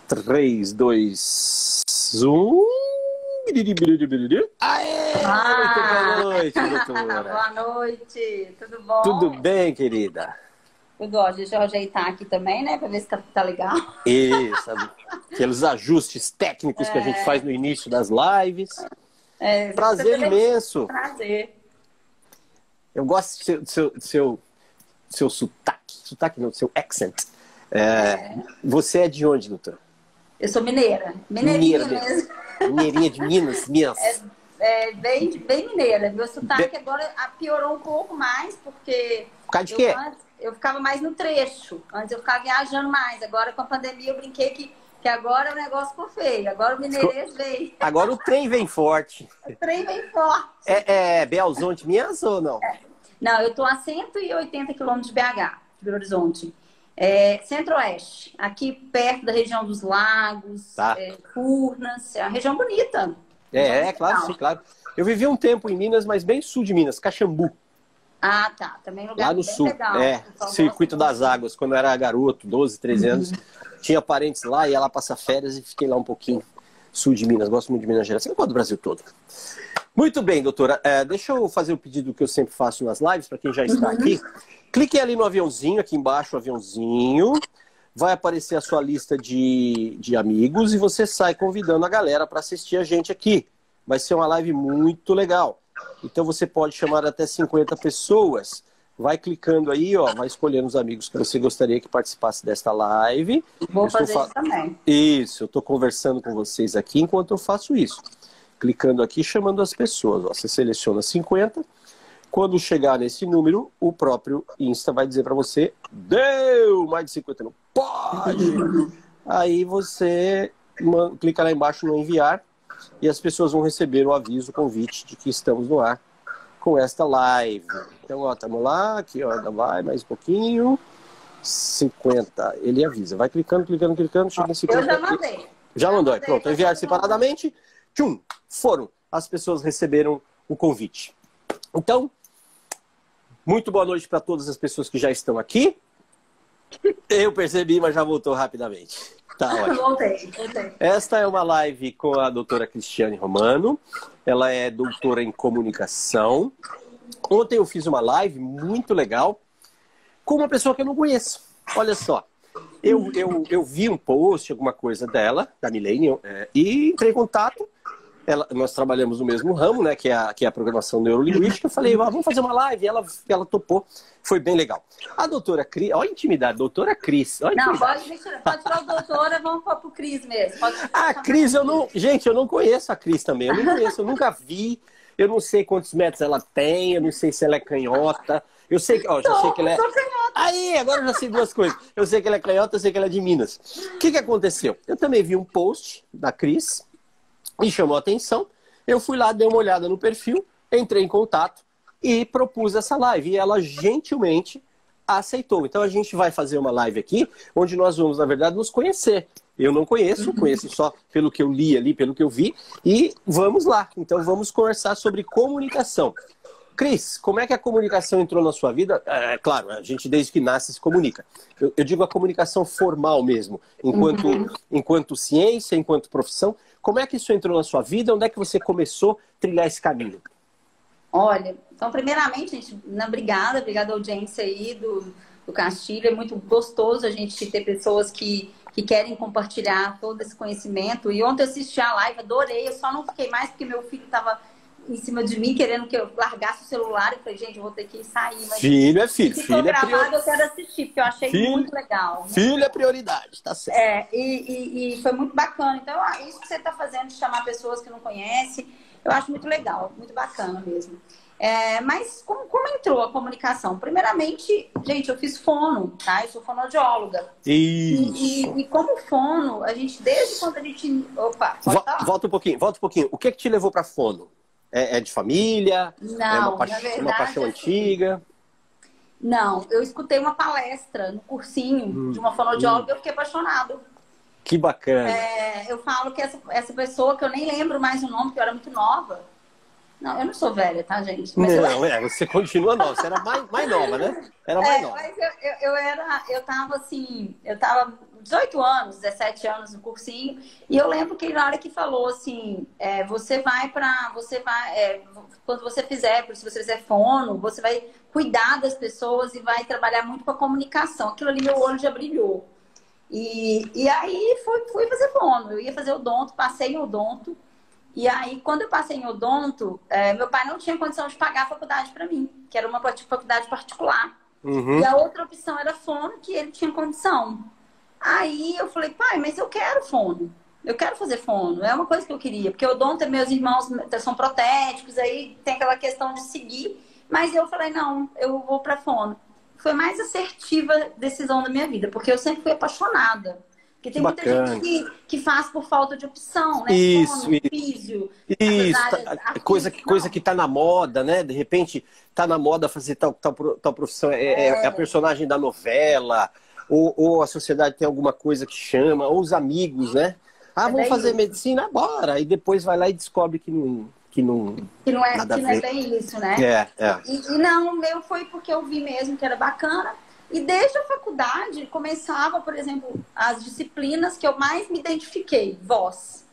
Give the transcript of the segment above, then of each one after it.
3, 2, 1. Aê! Muito boa noite, doutora. Boa noite, tudo bom? Tudo bem, querida? Tudo ótimo. Deixa eu ajeitar aqui também, né? Pra ver se tá legal. Isso, aqueles ajustes técnicos que a gente faz no início das lives. Prazer imenso. Prazer. Eu gosto do seu sotaque. Sotaque não, do seu accent. Você é de onde, doutora? Eu sou mineira. Mineirinha mesmo. Mineirinha de Minas. Bem mineira. Meu sotaque agora piorou um pouco mais, porque... Por causa de quê? Eu ficava mais no trecho. Antes eu ficava viajando mais. Agora com a pandemia eu brinquei que agora o negócio ficou feio. Agora o mineirês veio. Agora o trem vem forte. O trem vem forte. É Belzonte de Minas ou não? Não, eu estou a 180 quilômetros de BH, de Belo Horizonte. Centro-Oeste, aqui perto da região dos Lagos, tá. Furnas, é uma região bonita. Claro, sim, claro. Eu vivi um tempo em Minas, mas bem sul de Minas, Caxambu. Ah, tá. Também lugar lá no bem sul, legal. Circuito das Águas. Quando eu era garoto, 12, 13 anos, tinha parentes lá, ia lá passar férias e fiquei lá um pouquinho. Sul de Minas, gosto muito de Minas Gerais. Eu gosto do Brasil todo. Muito bem, doutora. Deixa eu fazer o pedido que eu sempre faço nas lives, para quem já está aqui. Clique ali no aviãozinho, aqui embaixo, o aviãozinho. Vai aparecer a sua lista de amigos e você sai convidando a galera para assistir a gente aqui. Vai ser uma live muito legal. Então você pode chamar até 50 pessoas. Vai clicando aí, ó, vai escolhendo os amigos que você gostaria que participasse desta live. Vou fazer isso também. Isso, eu estou conversando com vocês aqui enquanto eu faço isso. Clicando aqui, chamando as pessoas. Ó, você seleciona 50. Quando chegar nesse número, o próprio Insta vai dizer para você: deu mais de 50, não pode. Aí você clica lá embaixo no enviar e as pessoas vão receber o aviso, o convite de que estamos no ar com esta live. Então, ó, estamos lá, aqui, ó, vai mais um pouquinho. 50, ele avisa. Vai clicando, chega em 50. Eu já mandei. Já mandou, pronto. Enviar separadamente. Tchum, foram. As pessoas receberam o convite. Então, muito boa noite para todas as pessoas que já estão aqui. Eu percebi, mas já voltou rapidamente. Tá ótimo. Voltei. Esta é uma live com a doutora Cristiane Romano. Ela é doutora em comunicação. Ontem eu fiz uma live muito legal com uma pessoa que eu não conheço. Olha só. Eu vi um post, alguma coisa dela, da Millennium, e entrei em contato. Nós trabalhamos no mesmo ramo, né, que é a programação neurolinguística. Eu falei, vamos fazer uma live. Ela topou. Foi bem legal. A doutora Cris, olha a intimidade, doutora Cris. Não, pode tirar o doutora, vamos para o Cris mesmo. A Cris, gente, eu não conheço a Cris também. Eu não conheço, eu nunca vi. Eu não sei quantos metros ela tem, eu não sei se ela é canhota. Eu sei que, já sei que ela é... Aí, agora eu já sei duas coisas. Eu sei que ela é canhota, eu sei que ela é de Minas. O que aconteceu? Eu também vi um post da Cris, me chamou a atenção. Eu fui lá, dei uma olhada no perfil, entrei em contato e propus essa live. E ela gentilmente aceitou. Então a gente vai fazer uma live aqui, onde nós vamos, na verdade, nos conhecer. Eu não conheço só pelo que eu li ali, pelo que eu vi. E vamos lá. Então vamos conversar sobre comunicação. Cris, como é que a comunicação entrou na sua vida? Claro, a gente desde que nasce se comunica. Eu digo a comunicação formal mesmo, enquanto ciência, enquanto profissão. Como é que isso entrou na sua vida? Onde é que você começou a trilhar esse caminho? Olha, então primeiramente, gente, obrigada à audiência aí do Castilho. É muito gostoso a gente ter pessoas que querem compartilhar todo esse conhecimento. E ontem eu assisti a live, adorei. Eu só não fiquei mais porque meu filho estava em cima de mim, querendo que eu largasse o celular. Eu falei, gente, eu vou ter que sair. Mas filho é filho. Se for gravado, eu quero assistir, porque eu achei muito legal. Filho é prioridade, tá certo. E foi muito bacana. Então, isso que você está fazendo, de chamar pessoas que não conhecem, eu acho muito legal, muito bacana mesmo. Mas como entrou a comunicação? Primeiramente, gente, eu fiz fono, tá? Eu sou fonoaudióloga. Isso. E como fono, a gente, desde quando a gente... Opa, volta um pouquinho. O que te levou para fono? É de família? Não, na verdade, uma paixão antiga? Não, eu escutei uma palestra no cursinho de uma fonoaudióloga e eu fiquei apaixonada. Que bacana. Eu falo que essa pessoa, que eu nem lembro mais o nome, porque eu era muito nova. Não, eu não sou velha, tá, gente? Mas você continua nova. Você era mais nova, né? Era mais nova. Mas eu tava 18 anos, 17 anos no cursinho, e eu lembro que na hora que falou assim, quando você fizer, se você fizer fono, você vai cuidar das pessoas e vai trabalhar muito com a comunicação. Aquilo ali, meu olho já brilhou. E aí fui fazer fono, eu ia fazer odonto, passei em odonto, e aí quando eu passei em odonto, meu pai não tinha condição de pagar a faculdade para mim, que era uma faculdade particular. Uhum. E a outra opção era fono, que ele tinha condição. Aí eu falei, pai, mas eu quero fono. Eu quero fazer fono. É uma coisa que eu queria. Porque odonto, meus irmãos são protéticos, aí tem aquela questão de seguir. Mas eu falei, não, eu vou para fono. Foi a mais assertiva decisão da minha vida, porque eu sempre fui apaixonada. Porque tem muita gente que faz por falta de opção, né? Isso, Fono, físio, isso. Coisa que tá na moda, né? De repente tá na moda fazer tal profissão. É a personagem da novela, ou a sociedade tem alguma coisa que chama, ou os amigos, né? Ah, vamos fazer medicina? Bora! E depois vai lá e descobre que não é bem isso, né? E não, o meu foi porque eu vi mesmo que era bacana. E desde a faculdade começava, por exemplo, as disciplinas que eu mais me identifiquei, voz.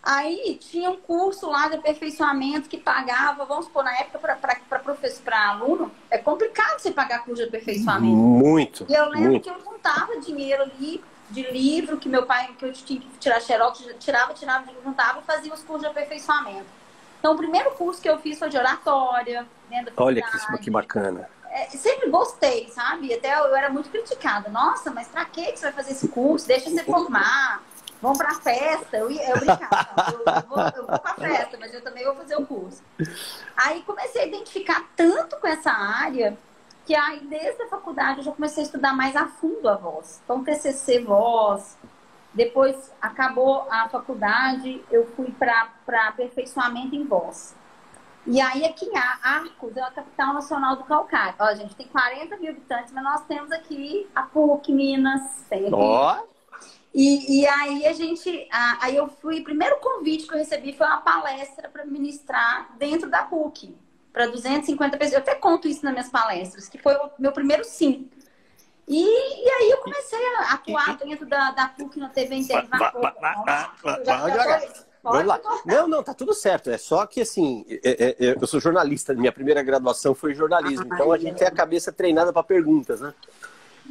Aí tinha um curso lá de aperfeiçoamento que pagava, vamos supor, na época para aluno, é complicado você pagar curso de aperfeiçoamento. Muito. E eu lembro que eu juntava dinheiro ali de livro que meu pai, que eu tinha que tirar xerox, tirava, juntava e fazia os cursos de aperfeiçoamento. Então, o primeiro curso que eu fiz foi de oratória. Olha que bacana. Sempre gostei, sabe? Até eu era muito criticada. Nossa, mas pra que você vai fazer esse curso? Deixa você formar. Vamos pra festa. Eu brincava. Eu vou pra festa, mas eu também vou fazer o curso. Aí comecei a identificar tanto com essa área que aí desde a faculdade eu já comecei a estudar mais a fundo a voz. Então, TCC voz. Depois acabou a faculdade, eu fui para aperfeiçoamento em voz. E aí aqui em Arcos é a capital nacional do calcário. Ó, gente, tem 40 mil habitantes, mas nós temos aqui a PUC, Minas, tem aqui. Oh. E aí aí eu fui, o primeiro convite que eu recebi foi uma palestra para ministrar dentro da PUC, para 250 pessoas. Eu até conto isso nas minhas palestras, que foi o meu primeiro sim. E aí eu comecei a atuar dentro da PUC na TV Intervalo. Vamos lá. Não, tá tudo certo. É só que, assim, eu sou jornalista. Minha primeira graduação foi jornalismo. Então, a gente tem a cabeça treinada para perguntas, né?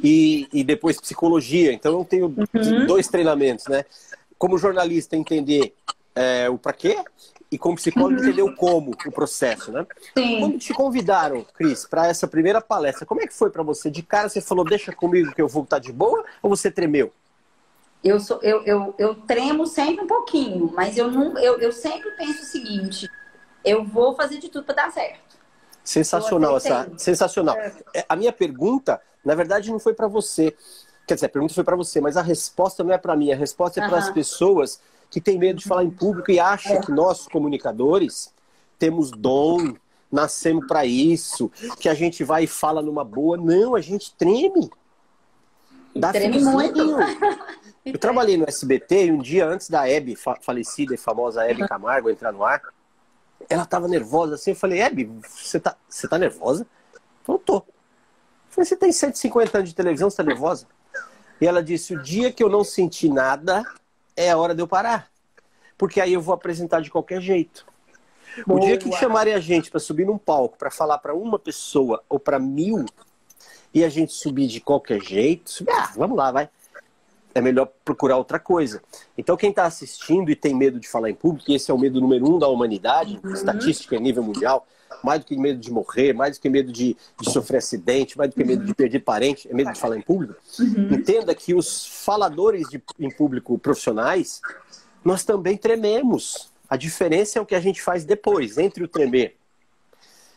E depois psicologia. Então, eu tenho 2 treinamentos, né? Como jornalista, entender o para quê. E como psicólogo, entender o como, o processo, né? Sim. Quando te convidaram, Cris, para essa primeira palestra, como é que foi para você? De cara, você falou, deixa comigo que eu vou estar de boa? Ou você tremeu? Eu tremo sempre um pouquinho, mas eu sempre penso o seguinte, eu vou fazer de tudo para dar certo. Sensacional, sensacional. A minha pergunta, na verdade, não foi para você. Quer dizer, a pergunta foi para você, mas a resposta não é para mim. A resposta é para as pessoas que têm medo de falar em público e acham que nós, comunicadores, temos dom, nascemos para isso, que a gente vai e fala numa boa. Não, a gente treme. Treme muito. Eu trabalhei no SBT e um dia antes da Hebe, falecida e famosa Hebe Camargo, entrar no ar, ela tava nervosa assim. Eu falei, Hebe, você tá nervosa? Ela falou, tô. Eu falei, você tem 150 anos de televisão, você tá nervosa? E ela disse, o dia que eu não senti nada, é a hora de eu parar. Porque aí eu vou apresentar de qualquer jeito. Boa. O dia que chamarem a gente para subir num palco, para falar para uma pessoa ou para 1000, e a gente subir de qualquer jeito, vamos lá, vai. É melhor procurar outra coisa. Então, quem está assistindo e tem medo de falar em público, e esse é o medo número 1 da humanidade, estatística a nível mundial, mais do que medo de morrer, mais do que medo de sofrer acidente, mais do que medo de perder parente, é medo de falar em público. Entenda que os faladores em público profissionais, nós também trememos. A diferença é o que a gente faz depois, entre o tremer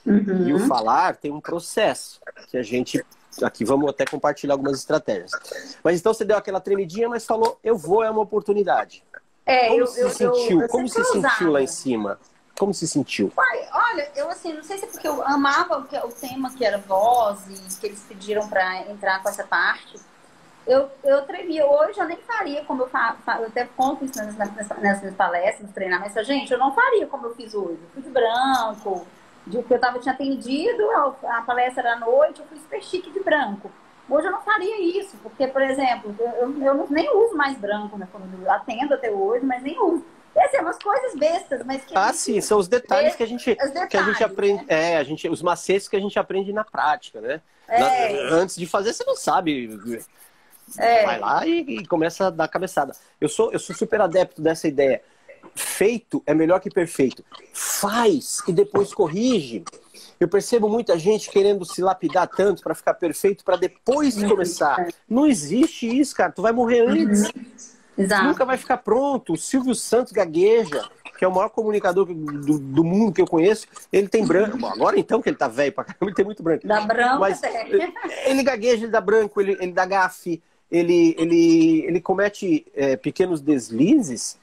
e o falar, tem um processo que a gente... Aqui vamos até compartilhar algumas estratégias. Mas então você deu aquela tremidinha, mas falou, eu vou, é uma oportunidade. Como se sentiu? Como se sentiu lá em cima? Como se sentiu? Pai, olha, eu assim, não sei se é porque eu amava o tema que era voz e que eles pediram para entrar com essa parte. Eu tremia. Hoje eu nem faria como eu faço. Eu até conto isso nessas palestras, nos treinamentos. Gente, eu não faria como eu fiz hoje. Eu fui de branco. Tinha atendido, a palestra era à noite, eu fui super chique de branco. Hoje eu não faria isso, porque, por exemplo, eu nem uso mais branco, né? Eu atendo até hoje, mas nem uso. E assim, umas coisas bestas, mas que sim, são os detalhes que a gente aprende, né? os macetes que a gente aprende na prática, né? Antes de fazer, você não sabe. Vai lá e começa a dar cabeçada. Eu sou super adepto dessa ideia. Feito é melhor que perfeito. Faz e depois corrige. Eu percebo muita gente querendo se lapidar tanto para ficar perfeito para depois começar. Não existe isso, cara. Tu vai morrer antes. Exato. Nunca vai ficar pronto. O Silvio Santos gagueja, que é o maior comunicador do mundo que eu conheço. Ele tem branco. Bom, agora então que ele tá velho pra caramba, ele tem muito branco. Dá branco, mas ele gagueja, ele dá branco, ele dá gafe. Ele comete pequenos deslizes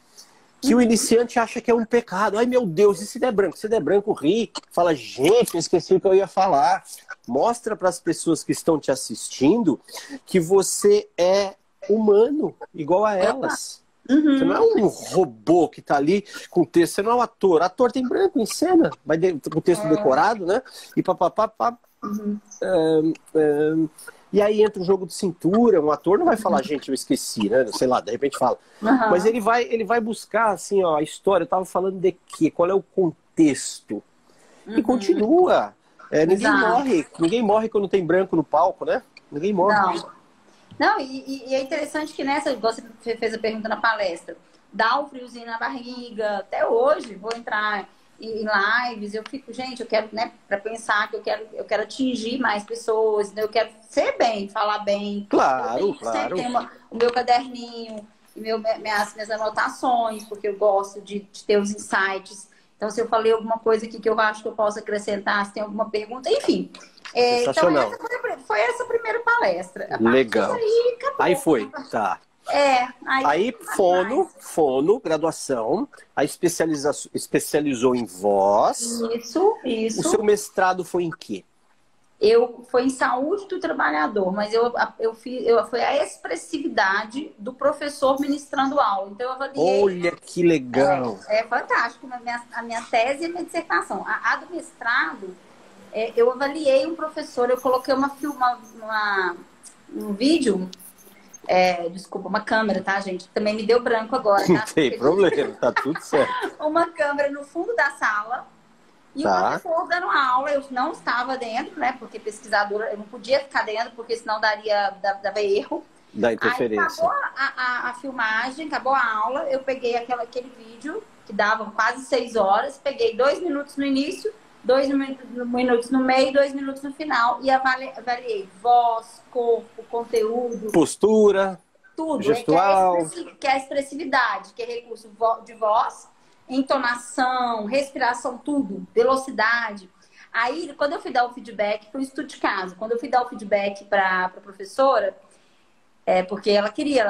que o iniciante acha que é um pecado. Ai, meu Deus, e se der branco? Se der branco, ri. Fala, gente, eu esqueci o que eu ia falar. Mostra para as pessoas que estão te assistindo que você é humano, igual a elas. Você não é um robô que tá ali com texto. Você não é um ator. Ator tem branco em cena. Vai com o texto decorado, né? E papapá. E aí entra o jogo de cintura, um ator não vai falar, gente, eu esqueci, né? Sei lá, de repente fala. Mas ele vai buscar, assim, ó, a história. Eu tava falando de quê? Qual é o contexto? E continua. Ninguém morre quando tem branco no palco, né? Ninguém morre. Não, e é interessante que nessa, você fez a pergunta na palestra, dá um friozinho na barriga, até hoje, vou entrar em lives, eu fico, gente, eu quero, né, para pensar que eu quero atingir mais pessoas, né, eu quero ser bem, falar bem. Claro. Sempre tenho o meu caderninho, minhas anotações, porque eu gosto de ter os insights. Então, se eu falei alguma coisa aqui que eu acho que eu posso acrescentar, se tem alguma pergunta, enfim. Então, foi essa primeira palestra. Legal. Aí, acabou. Aí foi, tá. Aí fono, graduação, aí especializou em voz. Isso. O seu mestrado foi em quê? Foi em saúde do trabalhador, mas foi a expressividade do professor ministrando aula. Então eu avaliei. Olha que legal! É fantástico. A minha tese e a minha dissertação. A do mestrado, eu avaliei um professor, eu coloquei um vídeo. Desculpa, uma câmera, tá, gente? Também me deu branco agora, tá? Não tem problema, tá tudo certo. Uma câmera no fundo da sala e o professor dando aula. Eu não estava dentro, né? Porque pesquisadora, eu não podia ficar dentro, porque senão dava erro. Da interferência. Aí acabou a filmagem, acabou a aula, eu peguei aquele vídeo, que dava quase 6 horas, peguei 2 minutos no início, 2 minutos no meio, 2 minutos no final, e avaliei voz, corpo, conteúdo, postura, tudo, gestual, que é a expressividade, que é recurso de voz, entonação, respiração, tudo, velocidade. Aí, quando eu fui dar o feedback, foi um estudo de caso. Quando eu fui dar o feedback para a professora, porque ela queria,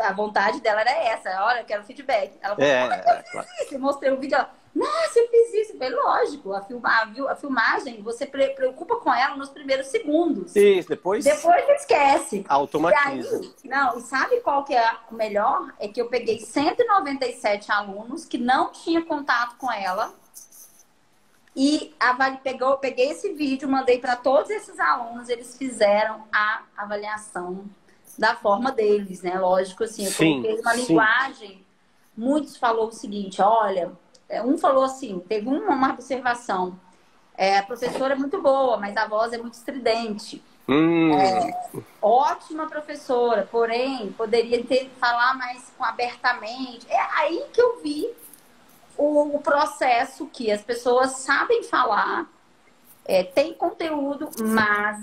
a vontade dela era essa, olha, eu quero feedback. Ela falou, eu fiz isso. Eu mostrei o vídeo, ela, nossa, eu fiz isso. Foi lógico, a filmagem, você preocupa com ela nos primeiros segundos. Isso, depois esquece. Automatiza. E sabe qual que é o melhor? É que eu peguei 197 alunos que não tinham contato com ela. E peguei esse vídeo, mandei para todos esses alunos, eles fizeram a avaliação da forma deles, né? Lógico, assim, eu coloquei uma linguagem. Muitos falou o seguinte, olha, um falou assim, teve uma observação, a professora é muito boa, mas a voz é muito estridente. Ótima professora, porém, poderia falar mais abertamente. É aí que eu vi o processo que as pessoas sabem falar, tem conteúdo, mas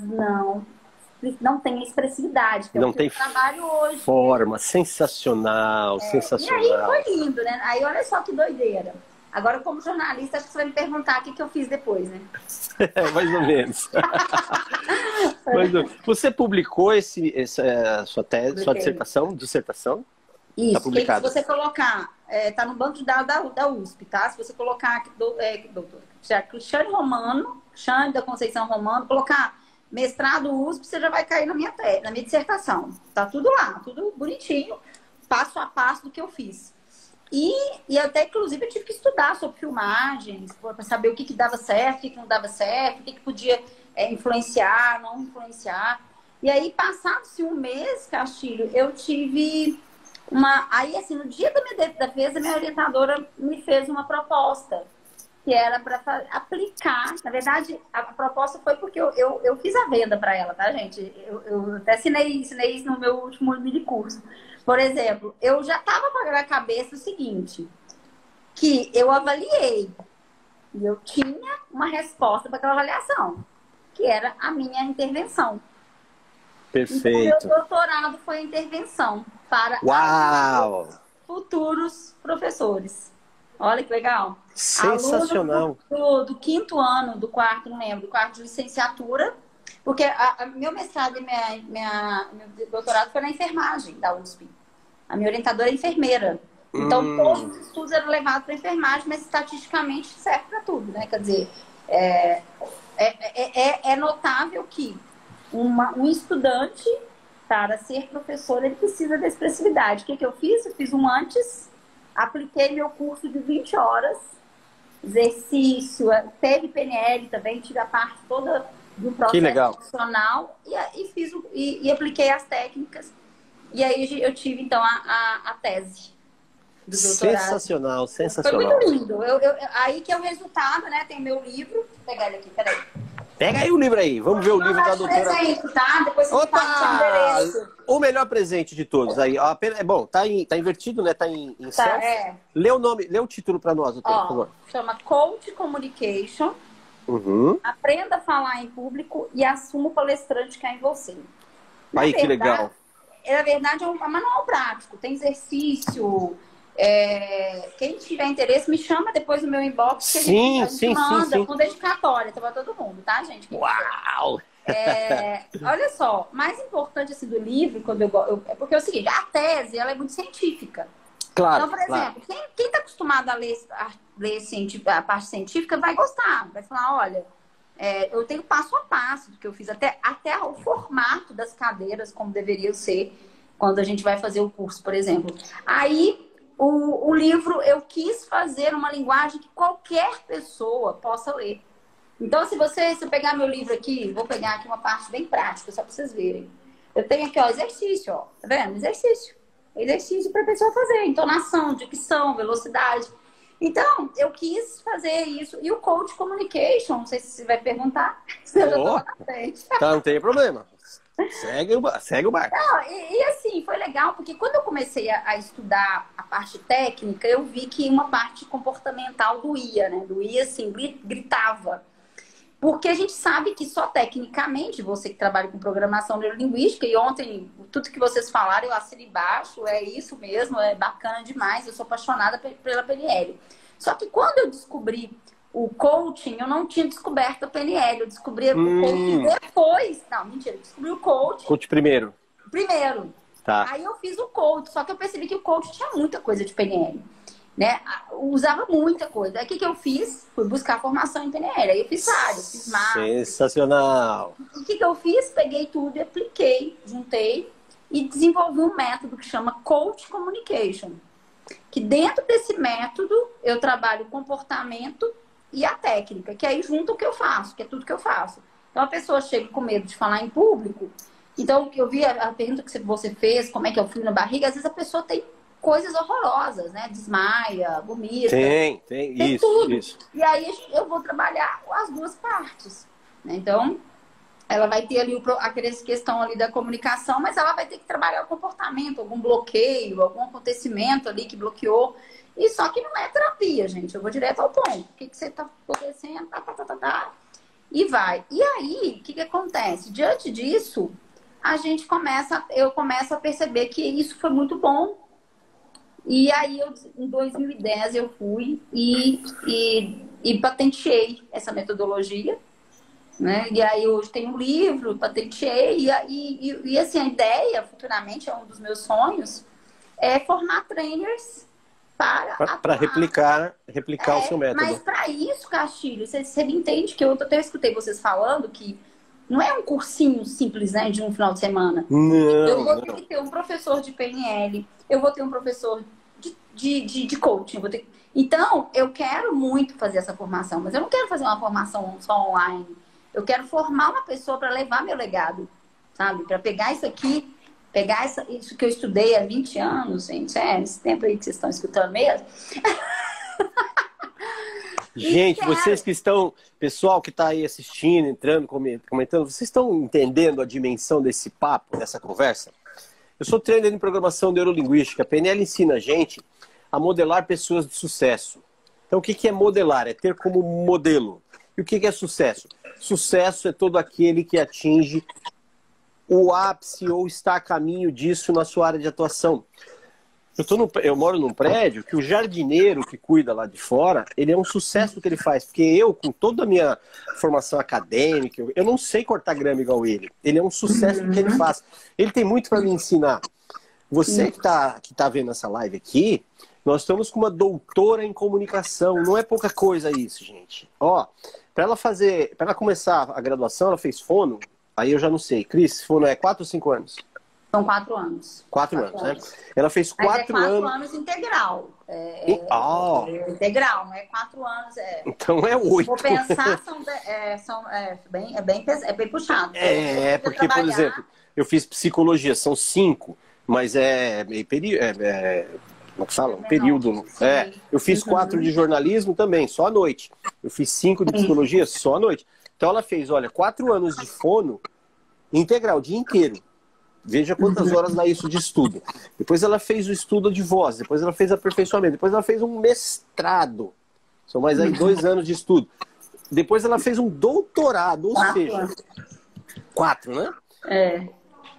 não tem expressividade. Que não tem trabalho hoje. Forma, sensacional, sensacional. E aí foi lindo, né? Aí olha só que doideira. Agora, como jornalista, acho que você vai me perguntar o que eu fiz depois, né? Mais ou menos. Você publicou sua tese, sua dissertação? Isso, tá publicado. Se você colocar, tá no banco de dados da USP, tá? Se você colocar doutor Cristiane Romano, Cristiane da Conceição Romano, colocar mestrado USP, você já vai cair na minha dissertação. Tá tudo lá, tudo bonitinho, passo a passo do que eu fiz. E até, inclusive, eu tive que estudar sobre filmagens, para saber o que dava certo, o que não dava certo, o que podia influenciar, não influenciar. E aí, passado-se um mês, Castilho, eu tive uma... Aí, assim, no dia da minha defesa, minha orientadora me fez uma proposta, que era para aplicar. Na verdade, a proposta foi porque eu fiz a venda para ela, tá, gente? Eu até ensinei isso no meu último mini curso. Por exemplo, eu já estava na cabeça o seguinte, que eu avaliei, e eu tinha uma resposta para aquela avaliação, que era a minha intervenção. Perfeito. Então, meu doutorado foi a intervenção para Uau! futuros professores. Olha que legal. Sensacional. Alunos do quinto ano, do quarto, não lembro, do quarto de licenciatura, porque meu mestrado e meu doutorado foi na enfermagem da USP. A minha orientadora é enfermeira. Então, todos os estudos eram levados para enfermagem, mas estatisticamente serve para tudo, né? Quer dizer, é notável que um estudante, para ser professor, ele precisa da expressividade. O que eu fiz? Eu fiz um antes, apliquei meu curso de 20 horas, exercício, teve PNL também, tive a parte toda do processo profissional e apliquei as técnicas. E aí eu tive, então, a tese do doutorado. Sensacional, sensacional. Foi muito lindo. Aí que é o resultado, né? Tem meu livro. Vou pegar ele aqui, peraí. Pega aí o livro aí, vamos ver o livro da doutora. Presente, tá? Depois você passa o endereço. O melhor presente de todos aí. É bom, tá invertido, né? Tá em selfie. Lê o nome, lê o título para nós, doutora, por favor. Chama Coach Communication. Aprenda a falar em público e assuma o palestrante que há em você. Aí, que legal. Na verdade, é um manual prático. Tem exercício. Quem tiver interesse, me chama depois no meu inbox. Que a gente manda com dedicatória para todo mundo, tá, gente? Uau! Olha só, mais importante assim, do livro, porque é o seguinte, a tese ela é muito científica. Claro. Então, por exemplo, quem está acostumado a ler a parte científica vai gostar, vai falar, olha, eu tenho passo a passo do que eu fiz, até o formato das cadeiras, como deveria ser quando a gente vai fazer o curso, por exemplo. Aí, o livro, eu quis fazer uma linguagem que qualquer pessoa possa ler. Então, se eu pegar meu livro aqui, vou pegar aqui uma parte bem prática, só para vocês verem. Eu tenho aqui, ó, exercício, ó. Tá vendo? Exercício. Exercício para a pessoa fazer. Entonação, dicção, velocidade. Então, eu quis fazer isso. E o Coach Communication, não sei se você vai perguntar. Se eu já tô na frente. Tá, não tem problema. Segue o barco. Não, e assim, foi legal, porque quando eu comecei a estudar a parte técnica, eu vi que uma parte comportamental doía, né? Doía, assim, gritava. Porque a gente sabe que só tecnicamente, você que trabalha com programação neurolinguística, e ontem, tudo que vocês falaram, eu assino embaixo, é isso mesmo, é bacana demais, eu sou apaixonada pela PNL. Só que quando eu descobri o coaching, eu não tinha descoberto a PNL, eu descobri o coaching depois. Não, mentira, eu descobri o coaching. Coach primeiro. Primeiro. Tá. Aí eu fiz o coach, só que eu percebi que o coach tinha muita coisa de PNL. Né? Usava muita coisa. Aí o que eu fiz? Fui buscar formação em PNL. Aí eu fiz vários, fiz mais. Sensacional. O que eu fiz? Peguei tudo e apliquei, juntei e desenvolvi um método que chama Coach Communication. Que dentro desse método eu trabalho o comportamento e a técnica, que aí junta o que eu faço, que é tudo que eu faço. Então a pessoa chega com medo de falar em público. Então eu vi a pergunta que você fez, como é que é o frio na barriga, às vezes a pessoa tem coisas horrorosas, né? Desmaia, vomita. Tem isso, tudo. Isso. E aí eu vou trabalhar as duas partes. Né? Então, ela vai ter ali aquela questão ali da comunicação, mas ela vai ter que trabalhar o comportamento, algum bloqueio, algum acontecimento ali que bloqueou. E só que não é terapia, gente. Eu vou direto ao ponto. O que você está acontecendo? E vai. E aí, o que acontece? Diante disso, eu começo a perceber que isso foi muito bom. E aí, em 2010, eu fui e patenteei essa metodologia. Né? E aí, hoje tem um livro, patenteei. E assim, a ideia, futuramente, é um dos meus sonhos, é formar trainers para replicar o seu método. Mas para isso, Castilho, você me entende que eu até escutei vocês falando que não é um cursinho simples, né, de um final de semana. Eu vou ter que ter um professor de PNL, eu vou ter um professor de coaching. Então, eu quero muito fazer essa formação, mas eu não quero fazer uma formação só online. Eu quero formar uma pessoa para levar meu legado. sabe? Para pegar isso aqui, pegar isso que eu estudei há 20 anos, gente, esse tempo aí que vocês estão escutando mesmo. Gente, vocês que estão, pessoal que está aí assistindo, entrando, comentando, vocês estão entendendo a dimensão desse papo, dessa conversa? Eu sou trainer em programação neurolinguística. A PNL ensina a gente a modelar pessoas de sucesso. Então, o que é modelar? É ter como modelo. E o que é sucesso? Sucesso é todo aquele que atinge o ápice ou está a caminho disso na sua área de atuação. Eu moro num prédio que o jardineiro que cuida lá de fora, ele é um sucesso que ele faz. Porque eu, com toda a minha formação acadêmica, eu não sei cortar grama igual ele. Ele é um sucesso do que ele faz. Ele tem muito para me ensinar. Você que tá vendo essa live aqui, nós estamos com uma doutora em comunicação. Não é pouca coisa isso, gente. Ó, para ela começar a graduação, ela fez fono. Aí eu já não sei. Cris, fono é 4 ou 5 anos? São 4 anos. 4 anos, né? Ela fez 4 anos. 4 anos integral. Integral, não é 4 anos. Então é 8. Vou pensar, é bem puxado. Porque, por exemplo, eu fiz psicologia, são 5, mas é meio período. Como é que fala? Um período. Eu fiz 4 de jornalismo também, só à noite. Eu fiz 5 de psicologia, só à noite. Então ela fez, olha, 4 anos de fono integral, o dia inteiro. Veja quantas horas dá isso de estudo. Depois ela fez o estudo de voz, depois ela fez aperfeiçoamento, depois ela fez um mestrado. São mais aí 2 anos de estudo. Depois ela fez um doutorado, ou seja, 4, né?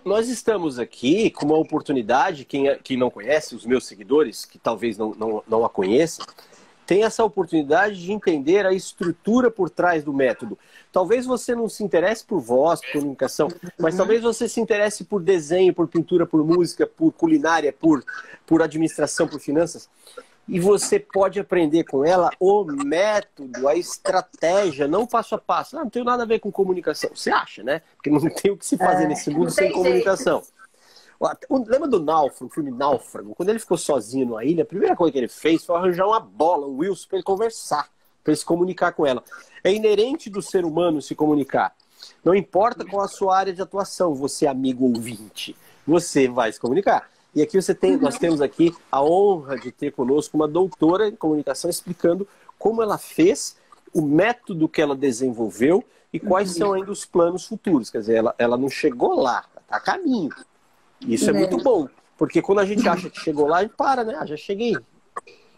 Nós estamos aqui com uma oportunidade, quem não conhece, os meus seguidores, que talvez não a conheçam, tem essa oportunidade de entender a estrutura por trás do método. Talvez você não se interesse por voz, por comunicação, mas talvez você se interesse por desenho, por pintura, por música, por culinária, por administração, por finanças. E você pode aprender com ela o método, a estratégia, não passo a passo. Não tem nada a ver com comunicação. Você acha, né? Porque não tem o que se fazer nesse mundo sem comunicação. Lembra do Náufrago, o filme Náufrago? Quando ele ficou sozinho numa ilha, a primeira coisa que ele fez foi arranjar uma bola, um Wilson, para ele conversar, para ele se comunicar com ela. É inerente do ser humano se comunicar. Não importa qual a sua área de atuação, você, amigo ouvinte, você vai se comunicar. E aqui nós temos aqui a honra de ter conosco uma doutora em comunicação explicando como ela fez, o método que ela desenvolveu e quais são ainda os planos futuros. Quer dizer, ela não chegou lá, está a caminho. Isso é muito bom, porque quando a gente acha que chegou lá, a gente para, né? Já cheguei,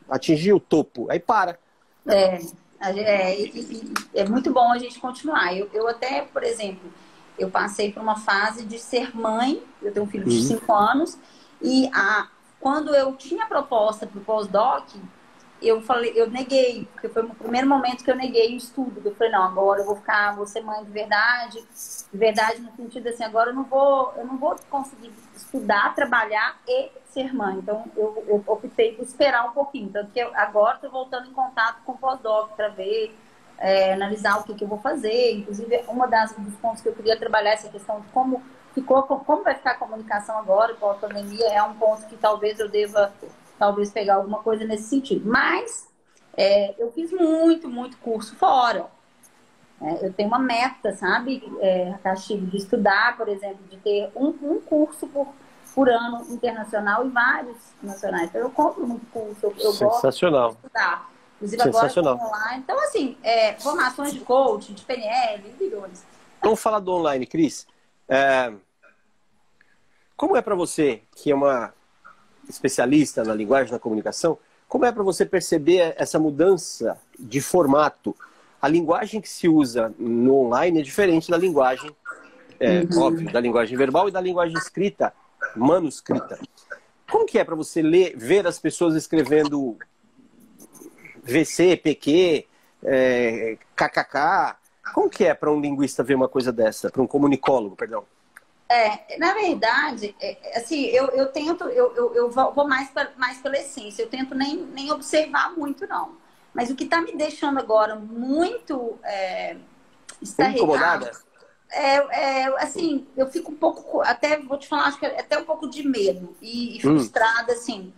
atingi o topo, aí para. É muito bom a gente continuar. Eu até, por exemplo, eu passei por uma fase de ser mãe, eu tenho um filho de 5 anos, e quando eu tinha a proposta para o pós-doc, eu neguei, porque foi o primeiro momento que eu neguei o estudo. Eu falei, não, agora eu vou ser mãe de verdade no sentido assim, agora eu não vou conseguir estudar, trabalhar e ser mãe. Então eu optei por esperar um pouquinho. Tanto que agora estou voltando em contato com o pós-doc para ver, analisar o que eu vou fazer. Inclusive, dos pontos que eu queria trabalhar, essa questão de como vai ficar a comunicação agora, com a pandemia, é um ponto que talvez eu deva pegar alguma coisa nesse sentido. Mas eu fiz muito curso fora. Eu tenho uma meta, sabe, Castilho, de estudar, por exemplo, de ter um curso por ano internacional e vários nacionais. Então, eu compro muito curso, eu gosto de estudar. Inclusive, agora online. Então, assim, formações de coaching, de PNL, bilhões. Vamos falar do online, Cris. Como é para você, que é uma especialista na linguagem da comunicação, como é para você perceber essa mudança de formato? A linguagem que se usa no online é diferente da linguagem, óbvio, da linguagem verbal e da linguagem escrita, manuscrita. Como que é para você ver as pessoas escrevendo VC, PQ, KKK? Como que é para um linguista ver uma coisa dessa? Para um comunicólogo, perdão? Na verdade, assim, eu tento, eu vou mais pela essência, eu tento nem observar muito, não. Mas o que está me deixando agora muito incomodada? Assim, eu fico um pouco, até vou te falar, acho que até um pouco de medo e frustrada, assim.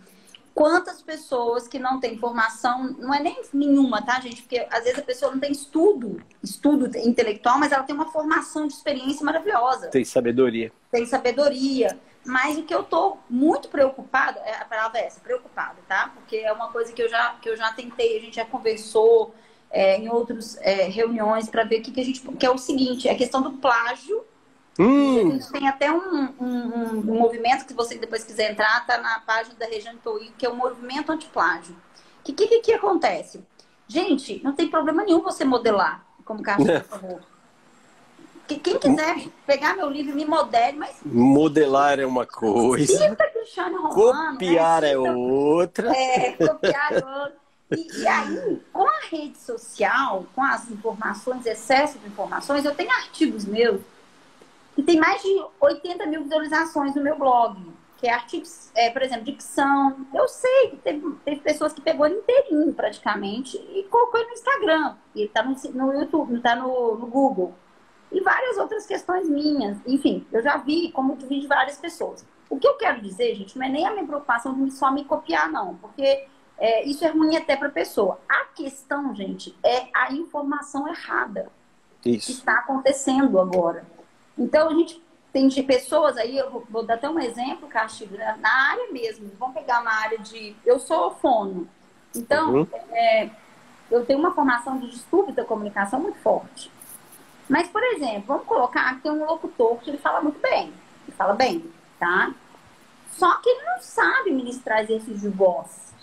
quantas pessoas que não têm formação, não é nem nenhuma, tá, gente? Porque às vezes a pessoa não tem estudo intelectual, mas ela tem uma formação de experiência maravilhosa. Tem sabedoria. Tem sabedoria. Mas o que eu tô muito preocupada, a palavra é essa, preocupada, tá? Porque é uma coisa que eu já tentei, a gente já conversou em outras reuniões para ver que a gente... Que é o seguinte, é a questão do plágio. A gente tem até um movimento que, se você depois quiser entrar, tá na página da Regiane Touí, que é o movimento antiplágio. O que acontece? Gente, não tem problema nenhum você modelar, como o Carlos falou. Quem quiser pegar meu livro e me modele, mas... Modelar é uma coisa. Cristiano Romano, copiar é outra. Copiar é outra. E aí, com a rede social, com as informações, excesso de informações, eu tenho artigos meus que tem mais de 80 mil visualizações no meu blog, que é artigos, por exemplo, dicção. Eu sei que teve pessoas que pegou ele inteirinho, praticamente, e colocou ele no Instagram. E ele está no YouTube, não está no Google. E várias outras questões minhas. Enfim, eu já vi, como eu vi de várias pessoas. O que eu quero dizer, gente, não é nem a minha preocupação de só me copiar, não. Porque isso é ruim até para a pessoa. A questão, gente, é a informação errada. Isso. Que está acontecendo agora. Então, a gente tem pessoas aí, eu vou dar até um exemplo, Castilho, né? Na área mesmo. Vamos pegar uma área de... Eu sou fono. Então, eu tenho uma formação de distúrbio da comunicação muito forte. Mas, por exemplo, vamos colocar que tem um locutor que ele fala muito bem. Ele fala bem, tá? Só que ele não sabe ministrar exercícios de voz.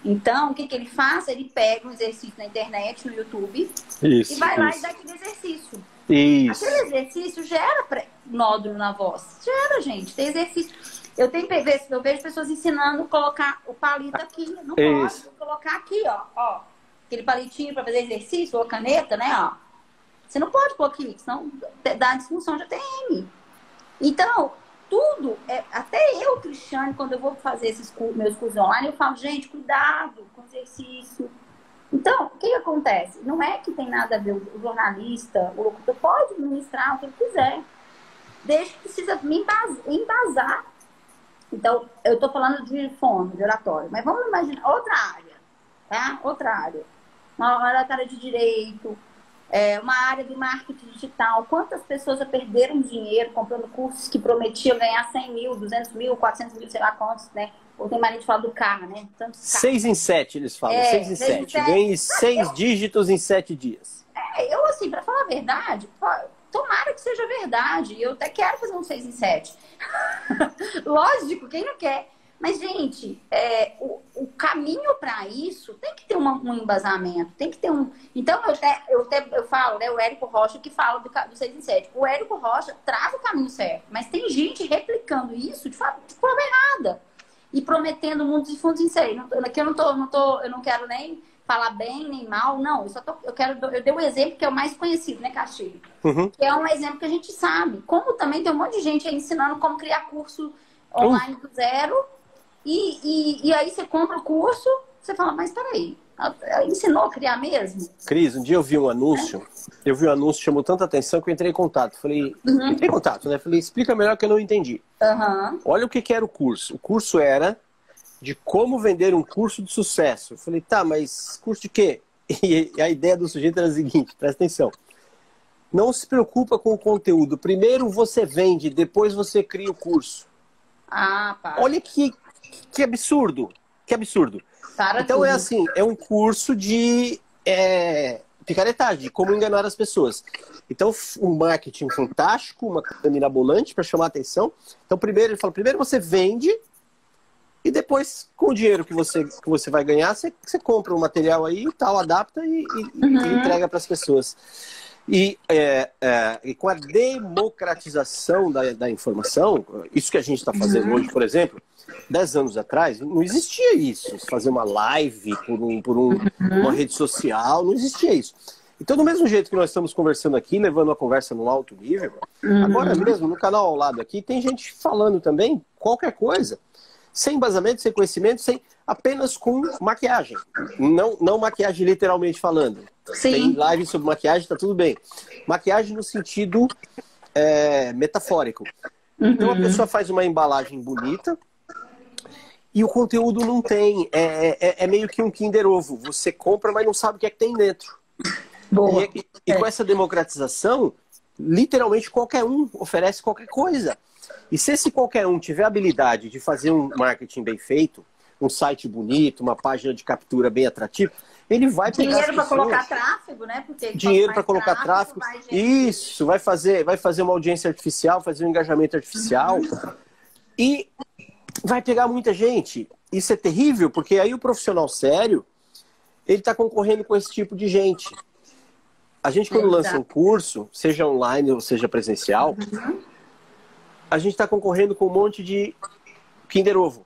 Então, o que ele faz? Ele pega um exercício na internet, no YouTube, e vai lá e dá aquele exercício. Isso. Aquele exercício gera nódulo na voz. Gera, gente. Tem exercício. Eu vejo pessoas ensinando a colocar o palito aqui. Não pode colocar aqui, ó. Aquele palitinho para fazer exercício, ou a caneta, né, ó. Você não pode pôr aqui, senão dá disfunção de ATM. Então, tudo, até eu, Cristiane, quando eu vou fazer meus cursos online, eu falo, gente, cuidado com o exercício. Então, o que acontece? Não é que tem nada a ver o jornalista, o locutor pode ministrar o que ele quiser. Desde que precisa me embasar. Então, eu estou falando de fono, de oratório, mas vamos imaginar outra área, tá? Outra área. Uma área de direito, uma área de marketing digital. Quantas pessoas já perderam dinheiro comprando cursos que prometiam ganhar 100 mil, 200 mil, 400 mil, sei lá quantos, né? Ou tem maneira de falar do carro, né? 6 em 7, eles falam. 6 em 7. Ganhe 6 dígitos em 7 dias. Eu, assim, pra falar a verdade, tomara que seja verdade. Eu até quero fazer um 6 em 7. Lógico, quem não quer? Mas, gente, o caminho para isso tem que ter um embasamento, tem que ter um... Então, eu falo, né, o Érico Rocha que fala do 6 em 7. O Érico Rocha traz o caminho certo, mas tem gente replicando isso de forma errada e prometendo mundos e fundos em série. Aqui eu não quero nem falar bem nem mal, não. Eu dei um exemplo que é o mais conhecido, né, Castilho? Que é um exemplo que a gente sabe. Como também tem um monte de gente aí ensinando como criar curso online do zero. E aí você compra o curso, você fala, mas peraí, ela ensinou a criar mesmo? Cris, um dia eu vi um anúncio, chamou tanta atenção que eu entrei em contato. Falei, entrei em contato, né? Falei, explica melhor que eu não entendi. Olha o que era o curso. O curso era de como vender um curso de sucesso. Eu falei, tá, mas curso de quê? E a ideia do sujeito era a seguinte, presta atenção. Não se preocupa com o conteúdo. Primeiro você vende, depois você cria o curso. Olha que absurdo. Que absurdo. Então é assim, é um curso de picaretagem, de como enganar as pessoas. Então, um marketing fantástico, uma coisa mirabolante para chamar a atenção. Então, primeiro você vende e depois, com o dinheiro que você vai ganhar, você compra o material aí e tal, adapta e entrega para as pessoas. E com a democratização da informação, isso que a gente está fazendo hoje, por exemplo, 10 anos atrás, não existia isso. Fazer uma live por uma rede social, não existia isso. Então, do mesmo jeito que nós estamos conversando aqui, levando a conversa num alto nível, agora mesmo, no canal ao lado aqui, tem gente falando também qualquer coisa, sem embasamento, sem conhecimento, apenas com maquiagem. Não maquiagem literalmente falando. Sim. Tem live sobre maquiagem, tá tudo bem. Maquiagem no sentido metafórico. Então a pessoa faz uma embalagem bonita E o conteúdo não tem. É meio que um Kinder Ovo. Você compra, mas não sabe o que é que tem dentro. Boa. E com essa democratização, literalmente qualquer um oferece qualquer coisa. E se esse qualquer um tiver a habilidade de fazer um marketing bem feito, um site bonito, uma página de captura bem atrativa, ele vai pegar dinheiro para colocar tráfego, né? Porque dinheiro para colocar tráfego. Isso, vai fazer uma audiência artificial, fazer um engajamento artificial. E vai pegar muita gente. Isso é terrível, porque aí o profissional sério, ele está concorrendo com esse tipo de gente. A gente, quando lança um curso, seja online ou seja presencial, a gente está concorrendo com um monte de Kinder Ovo.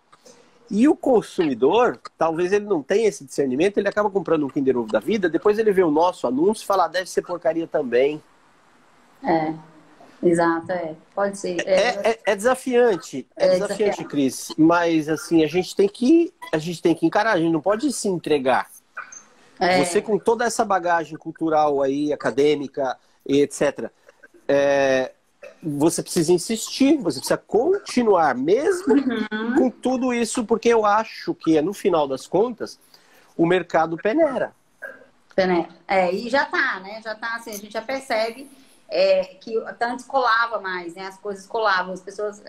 E o consumidor, talvez ele não tenha esse discernimento, ele acaba comprando um Kinder Ovo da vida, depois ele vê o nosso anúncio e fala, deve ser porcaria também. Exato, pode ser. É desafiante, desafiante, Cris. Mas assim, a gente tem que encarar, a gente não pode se entregar. Você com toda essa bagagem cultural aí, acadêmica e etc., você precisa insistir, você precisa continuar, mesmo com tudo isso, porque eu acho que, no final das contas, o mercado peneira. E já tá, né? Já tá assim, a gente já percebe que antes colava mais, né? As coisas colavam, as pessoas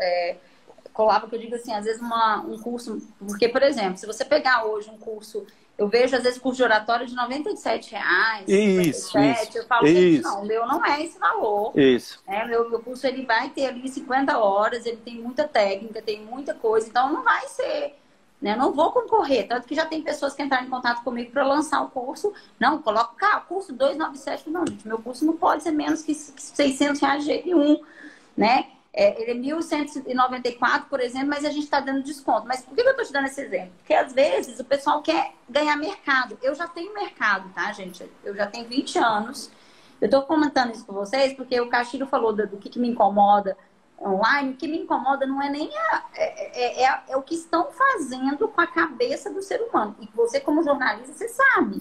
colavam, que eu digo assim, às vezes um curso, porque, por exemplo, se você pegar hoje um curso, eu vejo às vezes curso de oratório de R$97, isso, eu falo, gente, não, o meu não é esse valor. Isso. Meu curso, ele vai ter ali 50 horas, ele tem muita técnica, tem muita coisa, então não vai ser, né? Não vou concorrer, tanto que já tem pessoas que entraram em contato comigo para lançar o curso, não, coloca o curso 297, não, gente, meu curso não pode ser menos que R$600 de jeito nenhum, né? Ele é 1.194, por exemplo, mas a gente está dando desconto. Mas por que eu estou te dando esse exemplo? Porque às vezes o pessoal quer ganhar mercado. Eu já tenho mercado, tá, gente? Eu já tenho 20 anos. Eu estou comentando isso com vocês porque o Castilho falou do que me incomoda online. O que me incomoda não é nem é o que estão fazendo com a cabeça do ser humano. E você, como jornalista, você sabe.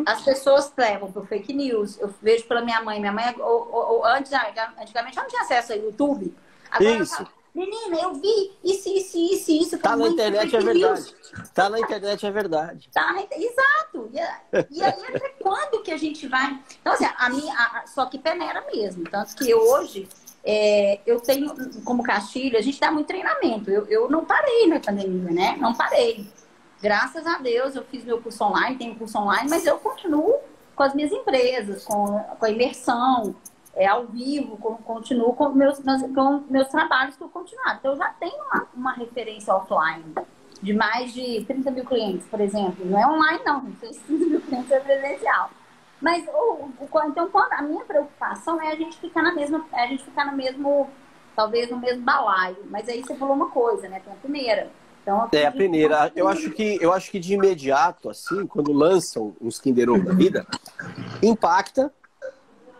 As pessoas levam para fake news. Eu vejo pela minha mãe. Minha mãe, antigamente, ela não tinha acesso ao YouTube. Agora ela fala, menina, eu vi isso. Tá na internet, é verdade. Tá na internet, é verdade. Exato. E aí, até quando que a gente vai... Então, assim, só que peneira mesmo. Tanto que hoje... eu tenho, como Castilho, a gente dá muito treinamento. Eu não parei na pandemia, né? Não parei. Graças a Deus, eu fiz meu curso online, tenho curso online, mas eu continuo com as minhas empresas, com a imersão, ao vivo, continuo com meus trabalhos que eu continuar. Então, eu já tenho uma referência offline de mais de 30 mil clientes, por exemplo. Não é online, não. 30 mil clientes é presencial. Mas então a minha preocupação é a gente ficar no mesmo, talvez no mesmo balaio. Mas aí você falou uma coisa, né? Tem a peneira. Então, a peneira. Eu acho que de imediato, assim, quando lançam uns Kinder Ovo da vida, impacta,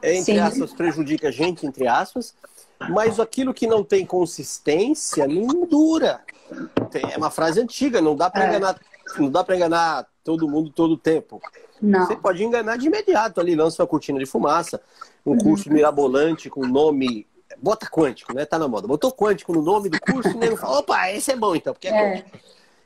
entre aspas, prejudica a gente, entre aspas, mas aquilo que não tem consistência não dura. É uma frase antiga, não dá para enganar, não dá para enganar todo mundo todo o tempo. Não. Você pode enganar de imediato ali, lança uma cortina de fumaça, um curso mirabolante com nome... Bota quântico, né? Tá na moda. Botou quântico no nome do curso, o nego fala, opa, esse é bom então, porque é quântico.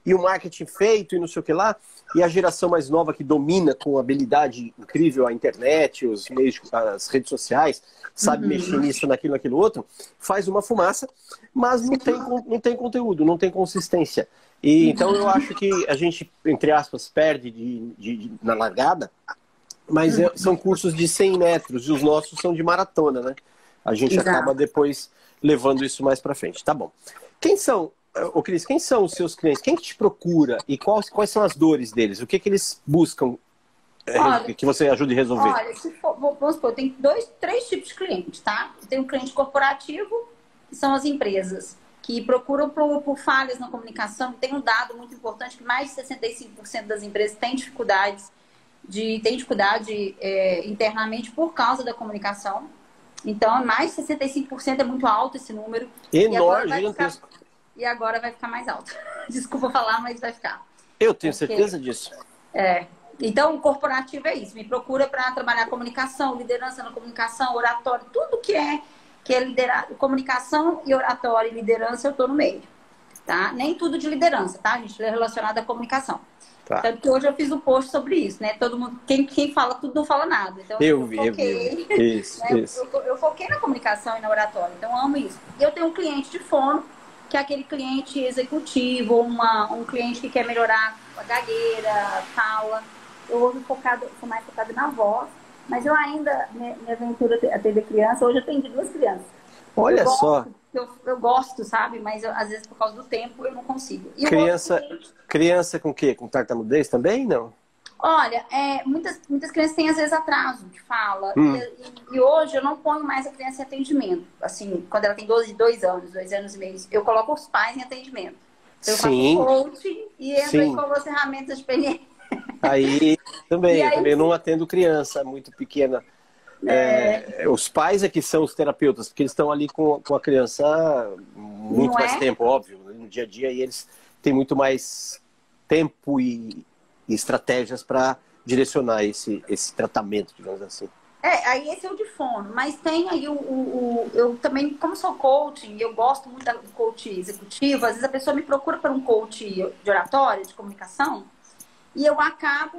E o marketing feito e não sei o que lá, e a geração mais nova que domina com habilidade incrível a internet, os meios, as redes sociais, sabe mexer nisso, naquilo, outro, faz uma fumaça, mas não tem conteúdo, não tem consistência. E, então eu acho que a gente, entre aspas, perde na largada, mas são cursos de 100 metros e os nossos são de maratona, né? A gente acaba depois levando isso mais para frente. Tá bom. Cris, quem são os seus clientes? Quem que te procura e quais são as dores deles? O que eles buscam que você ajude a resolver? Olha, vamos supor, eu tenho 3 tipos de clientes, tá? Eu tenho um cliente corporativo, que são as empresas que procuram por falhas na comunicação. Tem um dado muito importante que mais de 65% das empresas têm dificuldade internamente por causa da comunicação. Então, mais de 65% é muito alto esse número. Enorme, gigantesco. E agora vai ficar mais alto. Desculpa falar, mas vai ficar. Eu tenho certeza disso. Então, o corporativo é isso. Me procura para trabalhar comunicação, liderança na comunicação, oratório, tudo que é liderar, comunicação e oratório e liderança, eu estou no meio. tá? Nem tudo de liderança, tá, gente? É relacionado à comunicação. Tá. Tanto que hoje eu fiz um post sobre isso, né? Todo mundo, quem fala tudo não fala nada. Então Eu vi. Isso, né? isso. Eu foquei na comunicação e na oratória, então eu amo isso. E eu tenho um cliente de fono, que é aquele cliente executivo, ou um cliente que quer melhorar a gagueira, fala. Eu hoje sou mais focada na voz, mas eu ainda, minha aventura atender criança, hoje eu atendi 2 crianças. Olha só. Eu gosto, sabe? Mas às vezes por causa do tempo eu não consigo. E criança com o quê? Com tartamudez também, não? Olha, muitas crianças têm às vezes atraso de fala. E hoje eu não ponho mais a criança em atendimento. Assim, quando ela tem 2 anos, 2 anos e meio, eu coloco os pais em atendimento. Então, eu faço coaching e entro aí com as ferramentas de PNL. Aí também não atendo criança muito pequena. Os pais é que são os terapeutas, porque eles estão ali com a criança muito mais tempo, óbvio, no dia a dia, e eles têm muito mais tempo e estratégias para direcionar esse tratamento, digamos assim. Aí esse é o de fono, mas tem aí eu também, como sou coaching, eu gosto muito do coach executivo, às vezes a pessoa me procura por um coach de oratória, de comunicação, e a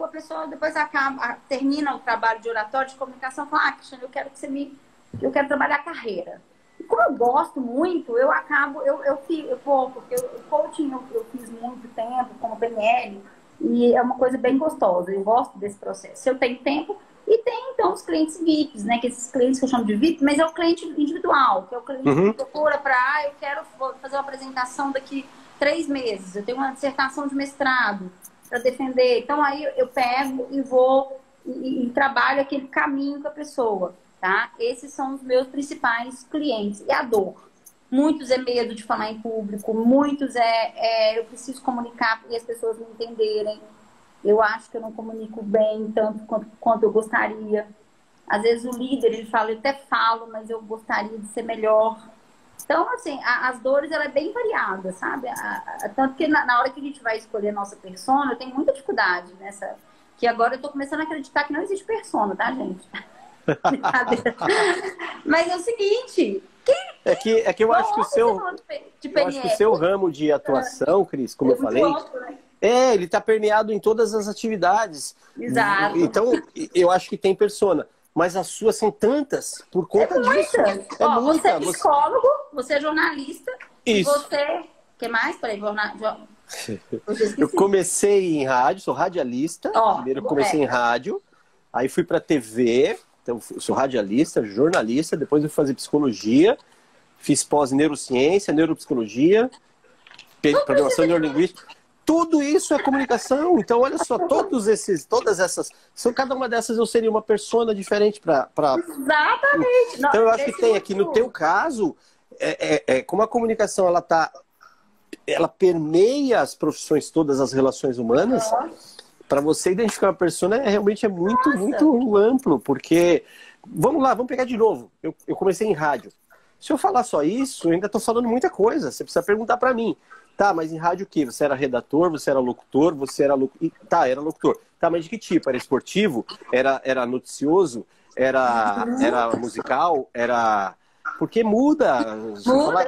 pessoa depois termina o trabalho de oratório, de comunicação, fala, Cristiane, eu quero trabalhar a carreira. E como eu gosto muito, eu porque o coaching eu fiz muito tempo, como PNL, e é uma coisa bem gostosa, eu gosto desse processo. Se eu tenho tempo, e tem então os clientes VIPs, né, que esses clientes que eu chamo de VIP, mas é o cliente individual, que é o cliente que procura para, eu quero fazer uma apresentação daqui 3 meses, eu tenho uma dissertação de mestrado para defender. Então aí eu pego e vou e trabalho aquele caminho com a pessoa, tá? Esses são os meus principais clientes. E a dor. Muitos é medo de falar em público, muitos eu preciso comunicar e as pessoas me entenderem. Eu acho que eu não comunico bem tanto quanto eu gostaria. Às vezes o líder, ele fala, eu até falo, mas eu gostaria de ser melhor. Então, assim, as dores, ela é bem variada, sabe? Tanto que na hora que a gente vai escolher a nossa persona, eu tenho muita dificuldade nessa... Que agora eu tô começando a acreditar que não existe persona, tá, gente? Mas é o seguinte... É que eu acho que o seu ramo de atuação, Cris, como eu falei... Outro, né? Ele está permeado em todas as atividades. Exato. Então, eu acho que tem persona. Mas as suas são tantas por conta disso. Você é psicólogo, você é jornalista. Isso. Você... O que mais? Peraí, eu comecei em rádio, sou radialista. Primeiro eu comecei em rádio, aí fui para TV, então eu sou radialista, jornalista, depois eu fui fazer psicologia, fiz pós em neurociência, neuropsicologia, programação neurolinguística. Tudo isso é comunicação. Então, olha só, todas essas... Cada uma dessas eu seria uma persona diferente para... Exatamente. Então, eu acho que tem aqui, no teu caso, como a comunicação, ela permeia as profissões todas, as relações humanas, para você identificar uma persona realmente é muito, muito amplo, porque... Vamos lá, vamos pegar de novo. Eu comecei em rádio. Se eu falar só isso, eu ainda estou falando muita coisa. Você precisa perguntar para mim. Tá, mas em rádio o quê? Você era redator, você era locutor, era locutor. Tá, mas de que tipo? Era esportivo? Era noticioso? Era musical? Porque muda. Muda.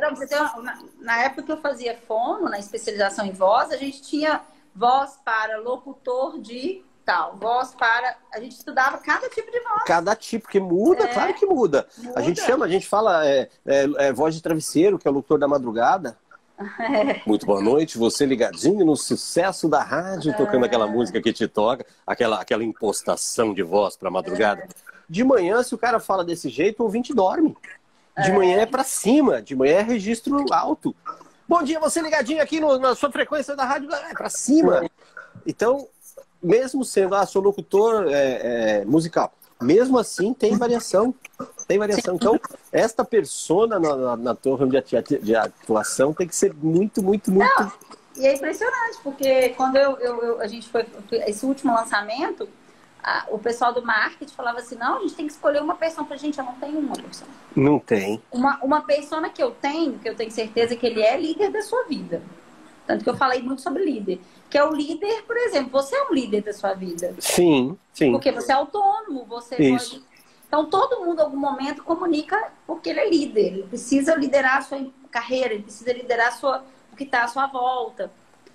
Na época que eu fazia fono, na especialização em voz, a gente tinha voz para locutor de tal, voz para... A gente estudava cada tipo de voz. Cada tipo, que muda, claro que muda. A gente fala voz de travesseiro, que é o locutor da madrugada. Muito boa noite, você ligadinho no sucesso da rádio, tocando aquela música que te toca, aquela impostação de voz pra madrugada. De manhã, se o cara fala desse jeito, o ouvinte dorme. De manhã é pra cima, de manhã é registro alto. Bom dia, você ligadinho aqui na sua frequência da rádio, é pra cima. Então, mesmo sendo, sou locutor musical, mesmo assim tem variação. Tem variação. Então, esta persona na tua ramo de atuação tem que ser muito, muito, muito... Não, e é impressionante, porque quando a gente foi... Esse último lançamento, o pessoal do marketing falava assim, não, a gente tem que escolher uma persona. Pra gente, eu não tenho uma persona. Não tem. Uma persona que eu tenho certeza que ele é líder da sua vida. Tanto que eu falei muito sobre líder. Que é o líder, por exemplo, você é um líder da sua vida. Sim, sim. Porque você é autônomo, você pode... Então, todo mundo, em algum momento, comunica porque ele é líder. Ele precisa liderar a sua carreira, ele precisa liderar a sua... que está à sua volta.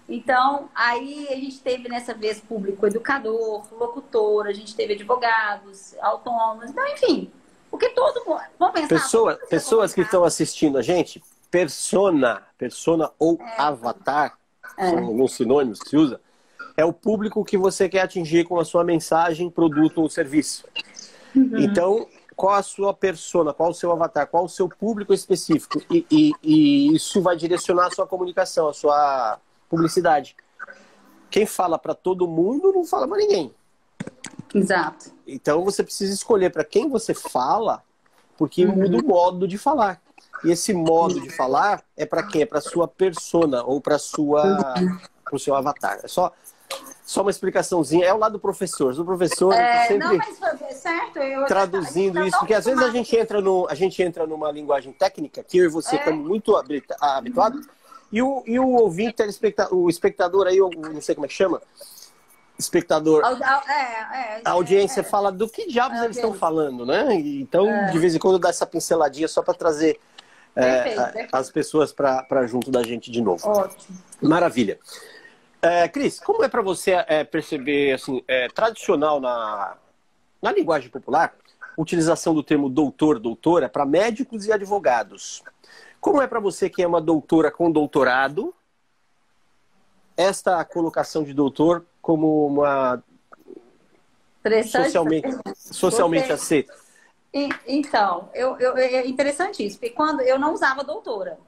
Então, aí a gente teve nessa vez público educador, locutor, a gente teve advogados, autônomos, então, enfim, porque todo mundo... Vamos pensar... Pessoas que estão assistindo a gente, persona ou avatar, são alguns sinônimos que se usa, é o público que você quer atingir com a sua mensagem, produto ou serviço. Então, qual a sua persona, qual o seu avatar, qual o seu público específico? E isso vai direcionar a sua comunicação, a sua publicidade. Quem fala para todo mundo não fala para ninguém. Exato. Então você precisa escolher para quem você fala, porque muda o modo de falar. E esse modo de falar é para quem? É para sua persona ou para o seu avatar. É só uma explicaçãozinha. É o lado do professor. Do professor sempre não, mas foi certo. traduzindo isso, porque às vezes a gente entra numa linguagem técnica que eu e você estamos muito habituados. E o ouvinte, o espectador aí, eu não sei como é que chama, espectador, a audiência fala do que diabos eles estão falando, né? Então, de vez em quando dá essa pinceladinha só para trazer perfeito. As pessoas para junto da gente de novo. Ótimo. Maravilha. Cris, como é para você perceber, assim, tradicional na linguagem popular, utilização do termo doutor, doutora para médicos e advogados? Como é para você que é uma doutora com doutorado, esta colocação de doutor como uma socialmente aceita? Então, é interessante isso, porque quando eu não usava doutora,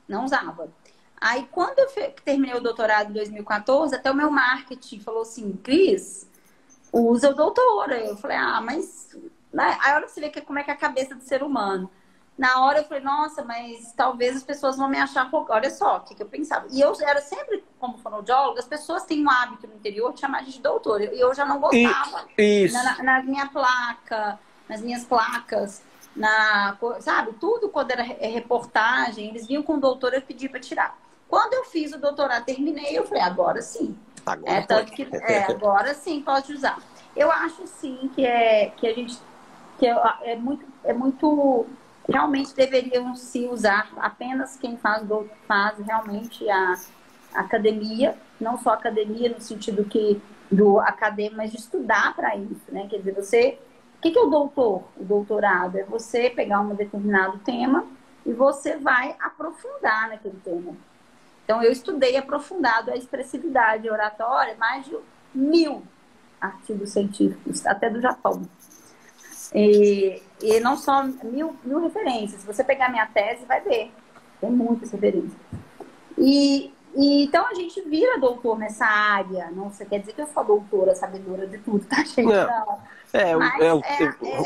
não usava. Aí, quando eu terminei o doutorado em 2014, até o meu marketing falou assim, Cris, usa o doutora. Eu falei, mas... Né? Aí, olha pra você ver como é que é a cabeça do ser humano. Na hora eu falei, nossa, mas talvez as pessoas vão me achar... Olha só, o que eu pensava. E eu era sempre, como fonoaudióloga, as pessoas têm um hábito no interior de chamar de doutora. E eu já não gostava. Isso. Na minha placa, nas minhas placas, sabe? Tudo quando era reportagem, eles vinham com doutora e pediam para tirar. Quando eu fiz o doutorado, terminei, eu falei, agora sim. Agora sim pode usar. Eu acho sim que a gente... é muito realmente deveriam se usar apenas quem faz realmente a academia, não só academia no sentido do acadêmico, mas de estudar para isso, né? Quer dizer, o que é o doutor? O doutorado é você pegar um determinado tema e você vai aprofundar naquele tema. Então, eu estudei aprofundado a expressividade oratória, mais de 1000 artigos científicos, até do Japão. E não só 1000 referências. Se você pegar minha tese, vai ver. Tem muitas referências. Então, a gente vira doutor nessa área. Não quer dizer que eu sou doutora, sabedora de tudo, tá, gente? Não.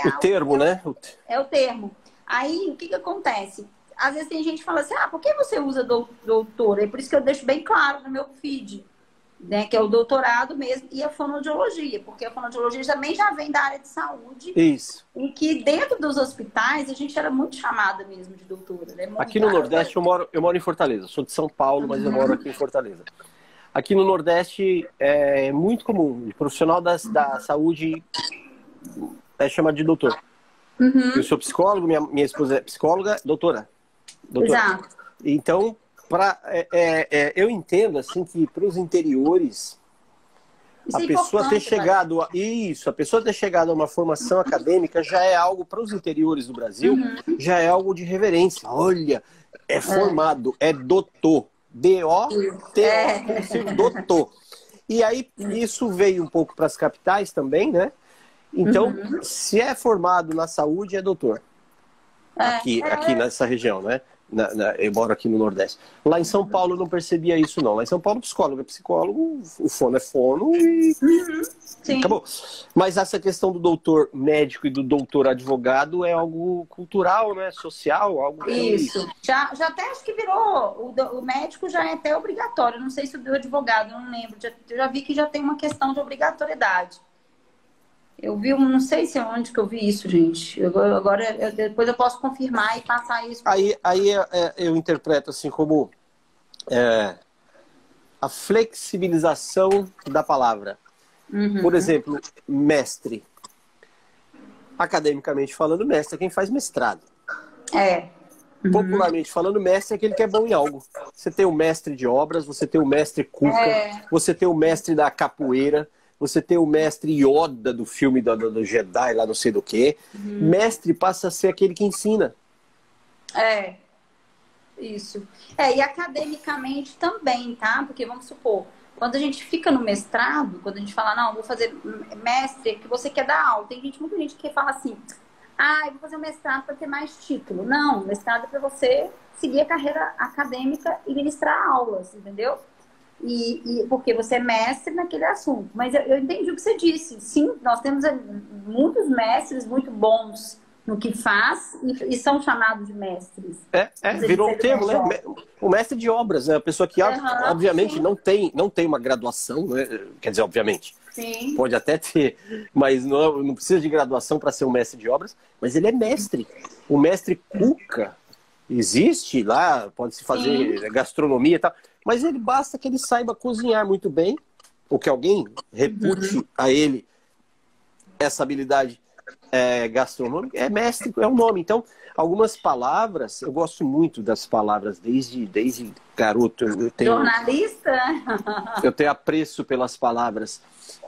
O termo, né? É o termo. Aí, o que acontece? Às vezes tem gente que fala assim, por que você usa doutora? É por isso que eu deixo bem claro no meu feed, né, que é o doutorado mesmo, e a fonoaudiologia, porque a fonoaudiologia também já vem da área de saúde. Isso. E que dentro dos hospitais a gente era muito chamada mesmo de doutora. Né? Aqui no Nordeste, eu moro em Fortaleza, sou de São Paulo, mas eu moro aqui em Fortaleza. Aqui no Nordeste é muito comum, o profissional da saúde é chamado de doutor. Eu sou psicólogo, minha esposa é psicóloga, doutora. Exato. Então, eu entendo assim que para os interiores a pessoa ter chegado a uma formação acadêmica já é algo para os interiores do Brasil, já é algo de reverência. Olha, é formado, é doutor, D-O-T-O, doutor. E aí isso veio um pouco para as capitais também, né? Então, se é formado na saúde, é doutor. Aqui nessa região, né? Eu moro aqui no Nordeste. Lá em São Paulo eu não percebia isso, não. Lá em São Paulo, psicólogo é psicólogo, o fono é fono e Sim. acabou. Mas essa questão do doutor médico e do doutor advogado é algo cultural, né? Social, algo que... Isso. Já até acho que virou, o médico já é até obrigatório. Não sei se o do advogado, eu não lembro. Eu já vi que já tem uma questão de obrigatoriedade. Eu vi, não sei se é onde que eu vi isso, gente. Depois eu posso confirmar e passar isso. Aí eu interpreto assim como a flexibilização da palavra. Por exemplo, mestre. Academicamente falando, mestre é quem faz mestrado. Popularmente falando, mestre é aquele que é bom em algo. Você tem o mestre de obras, você tem o mestre Cuca, você tem o mestre da capoeira, você tem o mestre Yoda do filme do Jedi, lá não sei do que. Mestre passa a ser aquele que ensina. Isso. E academicamente também, tá? Porque vamos supor, quando a gente fica no mestrado, quando a gente fala, não, vou fazer mestre, que você quer dar aula. Tem muita gente que fala assim, eu vou fazer um mestrado para ter mais título. Não, mestrado é para você seguir a carreira acadêmica e ministrar aulas, entendeu? E porque você é mestre naquele assunto. Mas eu entendi o que você disse. Sim, nós temos muitos mestres muito bons no que faz e são chamados de mestres. Virou um termo, né? O mestre de obras, né? A pessoa que, obviamente, não tem uma graduação, né? Quer dizer, obviamente. Sim. Pode até ter, mas não precisa de graduação para ser um mestre de obras, mas ele é mestre. O mestre Cuca existe lá, pode-se fazer gastronomia e tal, mas ele basta que ele saiba cozinhar muito bem, ou que alguém repute a ele essa habilidade gastronômica, é mestre, é um nome. Então, algumas palavras, eu gosto muito das palavras desde garoto. Jornalista? Eu tenho apreço pelas palavras.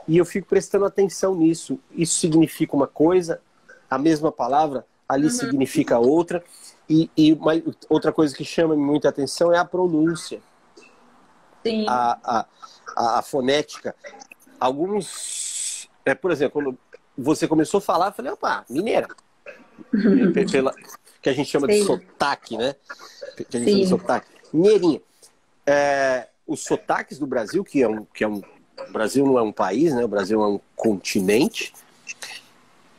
E eu fico prestando atenção nisso. Isso significa uma coisa, a mesma palavra, ali significa outra. E outra coisa que chama muita atenção é a pronúncia. Sim. A fonética. Alguns... por exemplo, quando você começou a falar, eu falei, opa, mineira. Que a gente chama de sotaque, né? Que a gente chama de sotaque. Mineirinha. Os sotaques do Brasil, que é um o Brasil não é um país, né? O Brasil é um continente.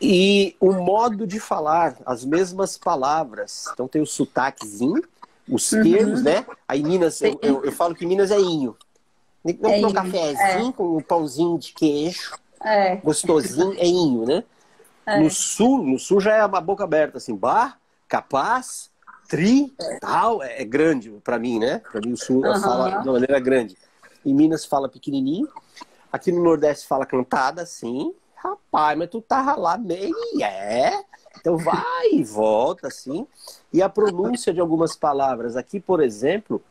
E o modo de falar, as mesmas palavras. Então tem o sotaquezinho, os termos, né? Aí Minas, eu falo que Minas é inho. Um cafezinho com um pãozinho de queijo, gostosinho, é inho, né? No sul já é uma boca aberta, assim, bar, capaz, tri, tal, é grande para mim, né? Para mim o sul fala de uma maneira grande. Em Minas fala pequenininho. Aqui no Nordeste fala cantada, sim. Rapaz, mas tu tava lá meio... Então vai e volta, assim. E a pronúncia de algumas palavras. Aqui, por exemplo,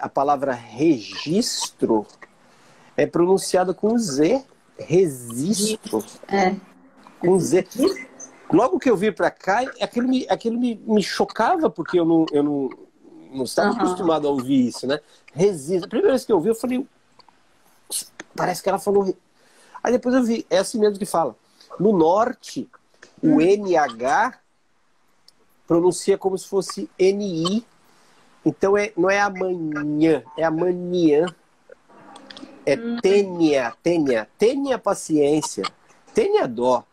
a palavra registro é pronunciada com Z. Registro. Com Z. Logo que eu vim pra cá, aquilo me chocava, porque eu não estava acostumado a ouvir isso, né? Registro. A primeira vez que eu ouvi, eu falei... Parece que ela falou... Aí depois eu vi, é assim mesmo que fala. No norte, o NH pronuncia como se fosse NI. Então não é amanhã, é amanhã. É tenha paciência, tenha dó.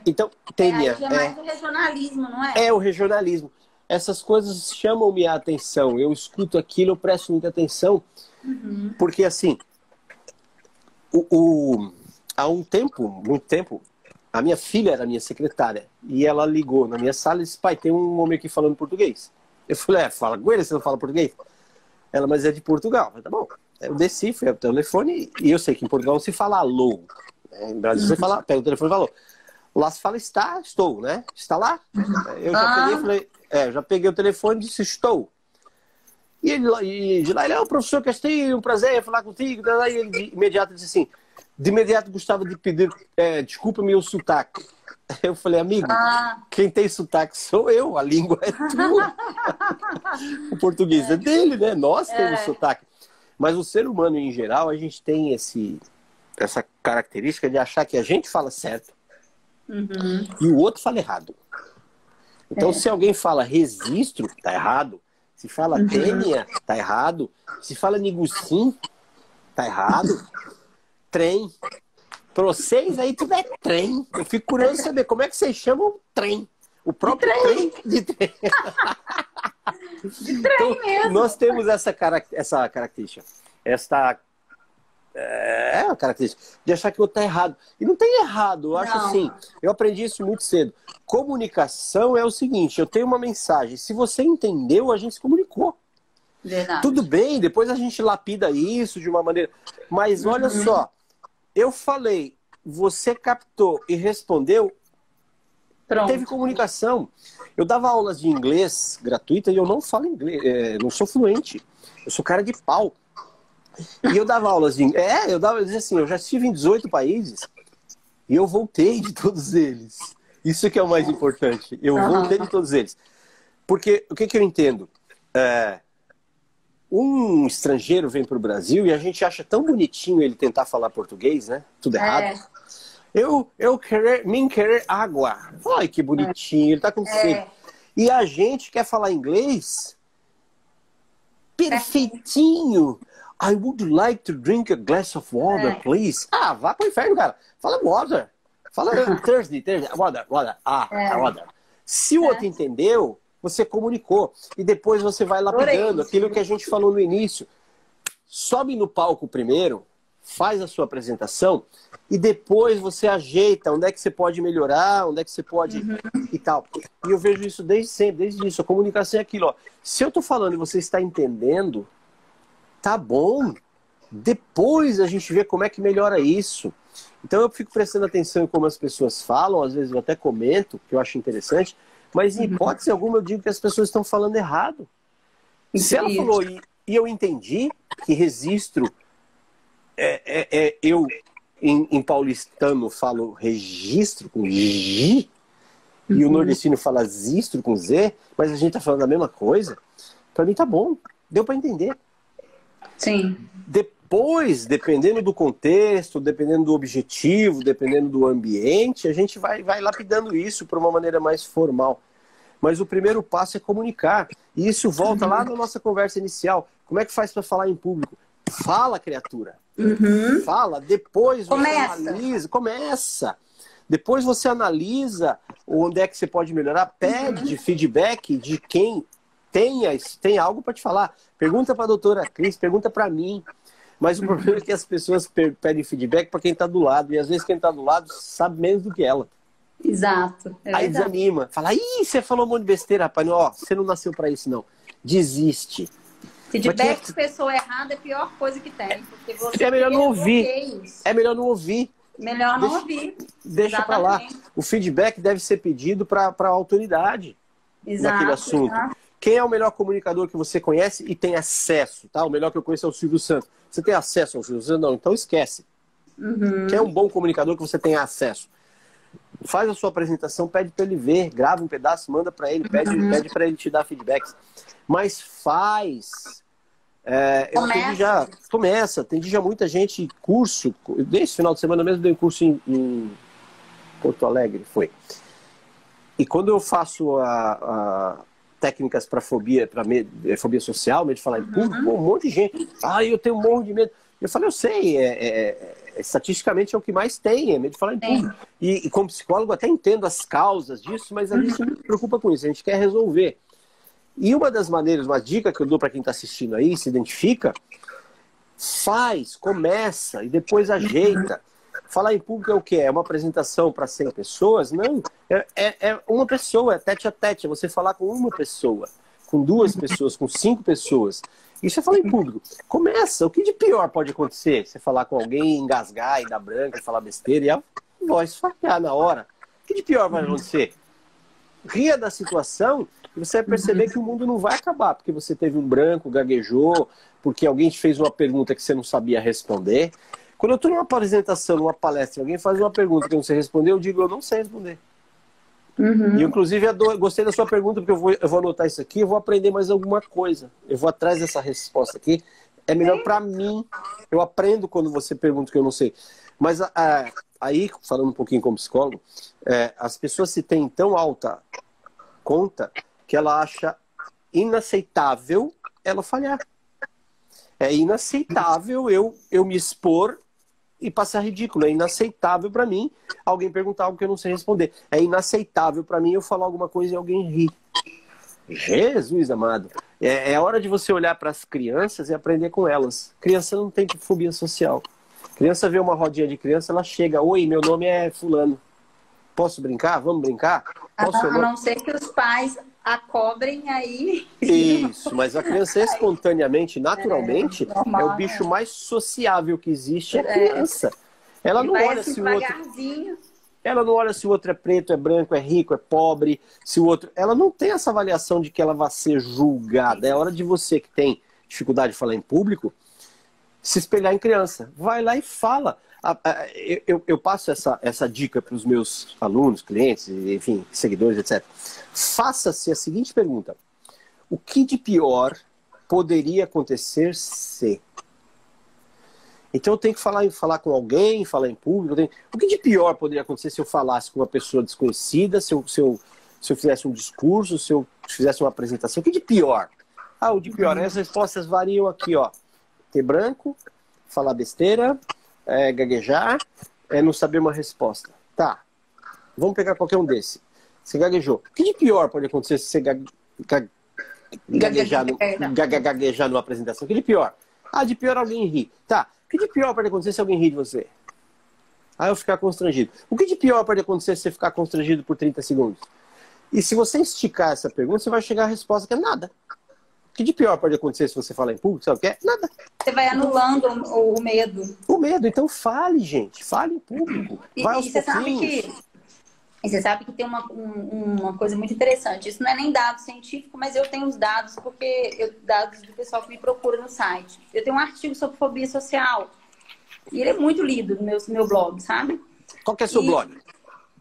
Então, tenha. É mais o regionalismo, não é? É o regionalismo. Essas coisas chamam minha atenção. Eu escuto aquilo, eu presto muita atenção. Porque, assim, há muito tempo, a minha filha era minha secretária. E ela ligou na minha sala e disse, pai, tem um homem aqui falando português. Eu falei, fala com ele, você não fala português? Ela, mas é de Portugal. Eu falei, tá bom. Eu desci, fui ao telefone e eu sei que em Portugal não se fala alô. Em Brasil você fala, pega o telefone e fala alô. Lá se fala estou, né? Está lá? Eu já peguei o telefone e disse estou. E de lá ele, professor Castilho, um prazer falar contigo. Daí ele de imediato disse assim, de imediato gostava de pedir desculpa meu sotaque. Eu falei, amigo, quem tem sotaque sou eu, a língua é tua. O português é dele, né? Nós temos sotaque. Mas o ser humano em geral, a gente tem essa característica de achar que a gente fala certo e o outro fala errado. Então, se alguém fala registro, tá errado. Se fala tênia, tá errado. Se fala nigucim, tá errado. Trem. Pra vocês aí tudo é trem. Eu fico curioso de saber como é que vocês chamam trem. O próprio trem de trem. De trem mesmo. Nós temos essa característica. A característica de achar que o outro tá errado. E não tem errado, eu acho assim. Eu aprendi isso muito cedo. Comunicação é o seguinte, eu tenho uma mensagem. Se você entendeu, a gente se comunicou. Verdade. Tudo bem, depois a gente lapida isso de uma maneira... Mas olha só, eu falei, você captou e respondeu, Pronto. Teve comunicação. Eu dava aulas de inglês gratuita e eu não falo inglês, não sou fluente. Eu sou cara de pau. E eu dava aulas de inglês. Eu dizia assim, eu já estive em 18 países e eu voltei de todos eles. Isso que é o mais importante. Eu voltei de todos eles. Porque o que eu entendo? Um estrangeiro vem para o Brasil e a gente acha tão bonitinho ele tentar falar português, né? Tudo errado. Eu querer água. Ai, que bonitinho, ele tá com sede. E a gente quer falar inglês perfeitinho. I would like to drink a glass of water, please. Ah, vá pro inferno, cara. Fala water. Fala Thursday, water. Water. Se o outro entendeu, você comunicou. E depois você vai lapidando aquilo que a gente falou no início. Sobe no palco primeiro, faz a sua apresentação e depois você ajeita onde é que você pode melhorar, onde é que você pode e tal. E eu vejo isso desde sempre, desde isso. A comunicação é aquilo, ó. Se eu tô falando e você está entendendo, tá bom. Depois a gente vê como é que melhora isso. Então eu fico prestando atenção em como as pessoas falam, às vezes eu até comento, que eu acho interessante, mas em hipótese alguma eu digo que as pessoas estão falando errado. Se ela falou e eu entendi que registro, eu em paulistano falo registro com G, e o nordestino fala zistro com Z, mas a gente tá falando a mesma coisa, pra mim tá bom, deu pra entender. Sim. Depois, dependendo do contexto, dependendo do objetivo, dependendo do ambiente, a gente vai lapidando isso para uma maneira mais formal. Mas o primeiro passo é comunicar. E isso volta lá na nossa conversa inicial. Como é que faz para falar em público? Fala, criatura. Fala. Depois você analisa. Começa. Depois você analisa onde é que você pode melhorar. Pede feedback de quem tem algo para te falar. Pergunta para a doutora Cris, pergunta para mim. Mas o problema é que as pessoas pedem feedback para quem está do lado. E às vezes quem está do lado sabe menos do que ela. Exato. Aí desanima. Fala, ih, você falou um monte de besteira, rapaz. Não, ó, você não nasceu para isso, não. Desiste. Feedback de pessoa errada é a pior coisa que tem. Porque você é melhor não ouvir. É melhor não ouvir. Melhor não ouvir. Deixa para lá. O feedback deve ser pedido para a autoridade naquele assunto. Quem é o melhor comunicador que você conhece e tem acesso, tá? O melhor que eu conheço é o Silvio Santos. Você tem acesso ao Silvio Santos? Não, então esquece. Quem é um bom comunicador que você tem acesso? Faz a sua apresentação, pede para ele ver, grava um pedaço, manda para ele, pede para ele te dar feedbacks. Mas faz. Atendi já muita gente, curso, nesse final de semana mesmo dei um curso em Porto Alegre, foi. E quando eu faço técnicas para fobia social, medo de falar em público, um monte de gente. Eu tenho um monte de medo. Eu falei, eu sei, estatisticamente é o que mais tem, é medo de falar em público. E como psicólogo até entendo as causas disso, mas a gente não se preocupa com isso, a gente quer resolver. E uma das maneiras, uma dica que eu dou para quem está assistindo aí, se identifica, começa e depois ajeita. Falar em público é o quê? É uma apresentação para 100 pessoas? Não, é uma pessoa, é tete a tete, é você falar com uma pessoa, com 2 pessoas, com 5 pessoas. Isso é falar em público. Começa, o que de pior pode acontecer? Você falar com alguém, engasgar e dar branca, falar besteira e a voz falhar na hora. O que de pior vai acontecer? Ria da situação e você vai perceber que o mundo não vai acabar, porque você teve um branco, gaguejou, porque alguém te fez uma pergunta que você não sabia responder. Quando eu estou numa apresentação, numa palestra, alguém faz uma pergunta que eu não sei responder, eu digo, eu não sei responder. E, inclusive, gostei da sua pergunta, porque eu vou anotar isso aqui, eu vou aprender mais alguma coisa. Eu vou atrás dessa resposta aqui. É melhor para mim. Eu aprendo quando você pergunta o que eu não sei. Mas aí, falando um pouquinho como psicólogo, as pessoas se têm tão alta conta que ela acha inaceitável ela falhar. É inaceitável eu me expor e passar ridículo. É inaceitável para mim alguém perguntar algo que eu não sei responder. É inaceitável para mim eu falar alguma coisa e alguém rir. Jesus amado. É hora de você olhar para as crianças e aprender com elas. Criança não tem fobia social. Criança vê uma rodinha de criança, ela chega, oi, meu nome é fulano. Posso brincar? Vamos brincar? A não ser que os pais a cobrem aí. Isso, mas a criança espontaneamente, naturalmente, normal, é o bicho mais sociável que existe, é a criança. Ela não olha se o outro... Ela não olha se o outro é preto, é branco, é rico, é pobre, se o outro... Ela não tem essa avaliação de que ela vai ser julgada. É hora de você que tem dificuldade de falar em público, se espelhar em criança. Vai lá e fala. Eu passo essa dica para os meus alunos, clientes, enfim, seguidores, etc. Faça-se a seguinte pergunta. O que de pior poderia acontecer se... Então eu tenho que falar com alguém, falar em público. O que de pior poderia acontecer se eu falasse com uma pessoa desconhecida, se eu fizesse um discurso, se eu fizesse uma apresentação? O que de pior? O de pior, as respostas variam aqui, ó. Ter branco, falar besteira, gaguejar, não saber uma resposta. Tá, vamos pegar qualquer um desse. Você gaguejou. O que de pior pode acontecer se você gaguejar numa apresentação? O que de pior? De pior alguém ri. Tá. O que de pior pode acontecer se alguém rir de você? Eu ficar constrangido. O que de pior pode acontecer se você ficar constrangido por 30 segundos? E se você esticar essa pergunta, você vai chegar à resposta que é nada. O que de pior pode acontecer se você falar em público? Sabe o que é? Nada. Você vai anulando o medo. O medo. Então fale, gente. Fale em público. Vai aos pouquinhos. E você sabe que tem uma coisa muito interessante. Isso não é nem dado científico, mas eu tenho os dados, dados do pessoal que me procura no site. Eu tenho um artigo sobre fobia social. E ele é muito lido no meu blog, sabe? Qual que é o seu blog?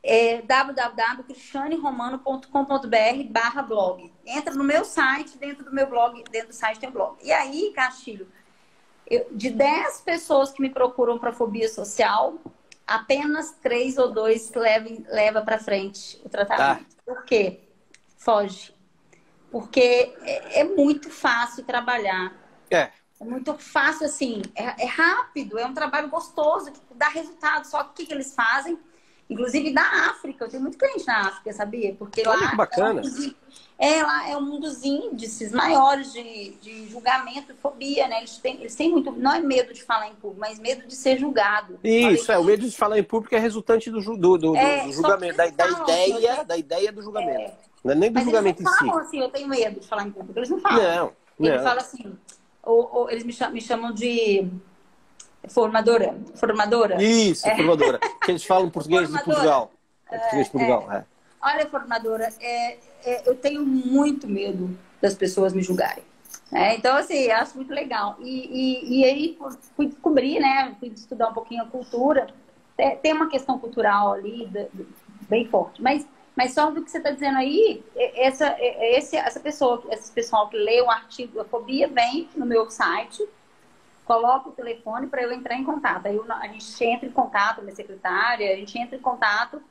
É www.cristianeRomano.com.br/blog. Entra no meu site, dentro do meu blog, dentro do site tem um blog. E aí, Castilho, de 10 pessoas que me procuram para fobia social, apenas 3 ou 2 leva para frente o tratamento. Por quê? Foge. Porque é muito fácil trabalhar. É muito fácil, assim. É rápido, é um trabalho gostoso, que dá resultado. Só que o que eles fazem? Inclusive da África. Eu tenho muito cliente na África, sabia? Porque olha lá que bacana. Lá é um dos índices maiores de julgamento e fobia, né? Eles têm muito... Não é medo de falar em público, mas medo de ser julgado. Isso, o medo de falar em público é resultante do julgamento, da ideia do julgamento. Não é nem do julgamento em si. Eles não falam assim, eu tenho medo de falar em público. Eles não falam. Eles falam assim... Ou eles me chamam de... Formadora. Isso, formadora. Que eles falam português de Portugal. Português de Portugal, Olha, formadora, eu tenho muito medo das pessoas me julgarem. Então, assim, acho muito legal. E aí fui descobrir, né? Fui estudar um pouquinho a cultura. Tem uma questão cultural ali bem forte. Mas só do que você está dizendo aí, esse pessoal que lê o artigo da fobia vem no meu site, coloca o telefone para eu entrar em contato. Aí a gente entra em contato, minha secretária, a gente entra em contato,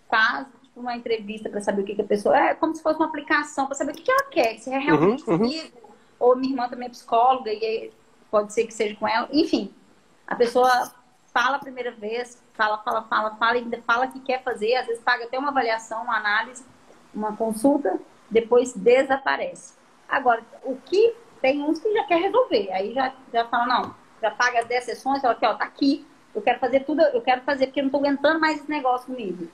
faz uma entrevista para saber o que a pessoa... É como se fosse uma aplicação para saber o que ela quer, se é realmente comigo, ou minha irmã também é psicóloga, e aí pode ser que seja com ela. Enfim, a pessoa fala a primeira vez, fala, ainda fala que quer fazer, às vezes paga até uma avaliação, uma análise, uma consulta, depois desaparece. Agora, tem uns que já quer resolver, aí já fala, não, já paga as 10 sessões, fala aqui, ó, tá aqui, eu quero fazer tudo, porque eu não tô aguentando mais esse negócio comigo.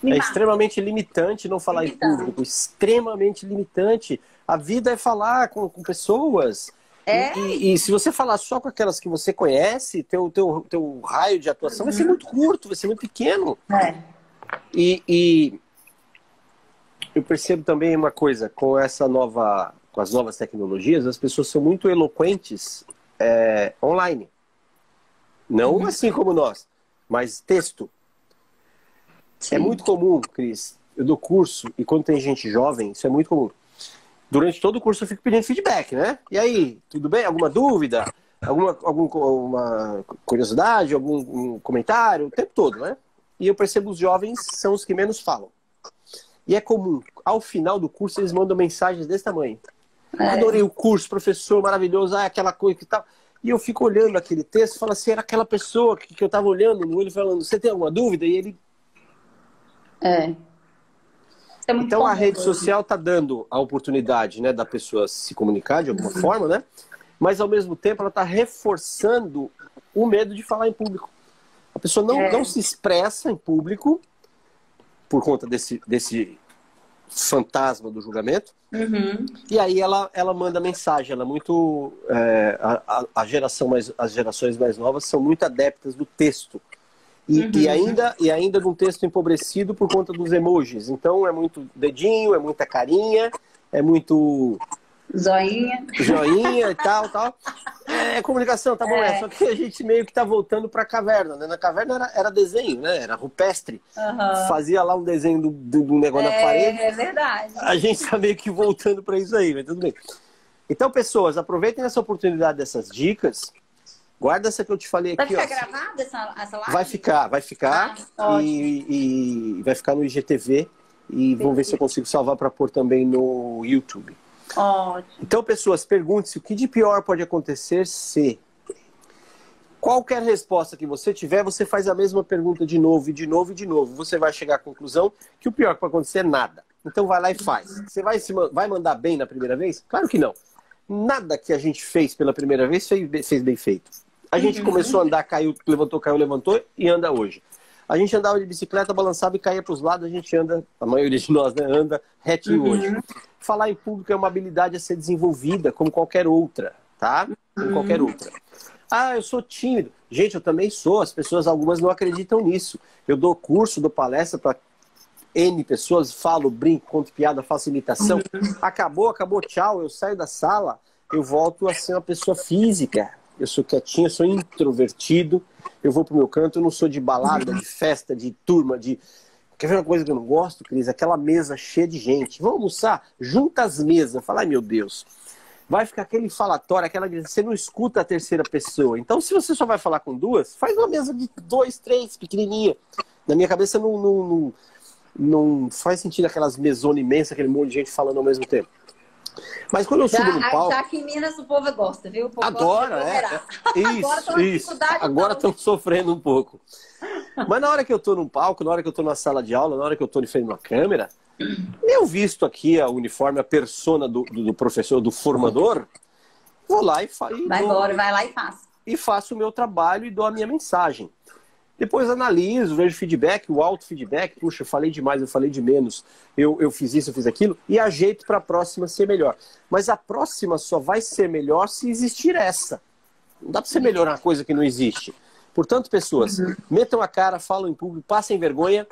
Extremamente limitante não falar em público, extremamente limitante. A vida é falar com pessoas. E se você falar só com aquelas que você conhece, teu raio de atuação vai ser muito curto, vai ser muito pequeno. E eu percebo também uma coisa, com as novas tecnologias, as pessoas são muito eloquentes online. Não assim como nós, mas texto. Sim. É muito comum, Cris, eu dou curso, e quando tem gente jovem, isso é muito comum. Durante todo o curso eu fico pedindo feedback, né? E aí, tudo bem? Alguma dúvida? Alguma curiosidade? Algum comentário? O tempo todo, né? E eu percebo os jovens são os que menos falam. E é comum, ao final do curso, eles mandam mensagens desse tamanho. Adorei o curso, professor maravilhoso, aquela coisa que tal. E eu fico olhando aquele texto e falo assim, era aquela pessoa que eu estava olhando no olho falando, você tem alguma dúvida? E ele... Então a rede social está dando a oportunidade, né, da pessoa se comunicar de alguma forma, né? Mas ao mesmo tempo ela está reforçando o medo de falar em público. A pessoa não se expressa em público por conta desse fantasma do julgamento. E aí ela manda mensagem. Ela é muito as gerações mais novas são muito adeptas do texto. E ainda num texto empobrecido por conta dos emojis. Então é muito dedinho, é muita carinha, é muito... Joinha e tal, tal. É comunicação, tá bom. Só que a gente meio que tá voltando pra caverna, né? Na caverna era desenho, né? Era rupestre. Fazia lá um desenho do negócio na parede. É verdade. A gente tá meio que voltando pra isso aí, mas tudo bem. Então, pessoas, aproveitem essa oportunidade dessas dicas. Guarda essa que eu te falei aqui. Vai ficar gravada essa live? Vai ficar. E vai ficar no IGTV. E vamos ver se eu consigo salvar para pôr também no YouTube. Ótimo. Então, pessoas, pergunte-se o que de pior pode acontecer se... Qualquer resposta que você tiver, você faz a mesma pergunta de novo, e de novo, e de novo. Você vai chegar à conclusão que o pior que pode acontecer é nada. Então vai lá e faz. Você vai mandar bem na primeira vez? Claro que não. Nada que a gente fez pela primeira vez fez bem feito. A gente começou a andar, caiu, levantou e anda hoje. A gente andava de bicicleta, balançava e caía para os lados, a gente anda, a maioria de nós, né, anda retinho hoje. Falar em público é uma habilidade a ser desenvolvida, como qualquer outra, tá? Como qualquer outra. Ah, eu sou tímido. Gente, eu também sou. As pessoas, algumas não acreditam nisso. Eu dou curso, dou palestra para N pessoas, falo, brinco, conto piada, faço imitação. Acabou, tchau. Eu saio da sala, eu volto a ser uma pessoa física. Eu sou quietinho, eu sou introvertido. Eu vou pro meu canto, eu não sou de balada, de festa, de turma, de... Quer ver uma coisa que eu não gosto, Cris? Aquela mesa cheia de gente. Vamos almoçar? Junta as mesas. Fala, ai meu Deus. Vai ficar aquele falatório, você não escuta a terceira pessoa. Então, se você só vai falar com duas, faz uma mesa de 2, 3, pequenininha. Na minha cabeça não faz sentido aquelas mesonas imensas, aquele monte de gente falando ao mesmo tempo. Mas quando eu subo no palco... Já aqui em Minas o povo gosta, viu? O povo adora, isso. Agora estão sofrendo um pouco. Mas na hora que eu tô num palco, na hora que eu tô numa sala de aula, na hora que eu tô de frente a uma câmera, eu visto aqui a uniforme, a persona do professor, do formador, vou lá e faço. Vai lá e faz. E faço o meu trabalho e dou a minha mensagem. Depois analiso, vejo feedback, o auto-feedback, puxa, eu falei demais, eu falei de menos, eu fiz isso, eu fiz aquilo, e ajeito para a próxima ser melhor. Mas a próxima só vai ser melhor se existir essa. Não dá para você melhorar uma coisa que não existe. Portanto, pessoas, metam a cara, falam em público, passem vergonha,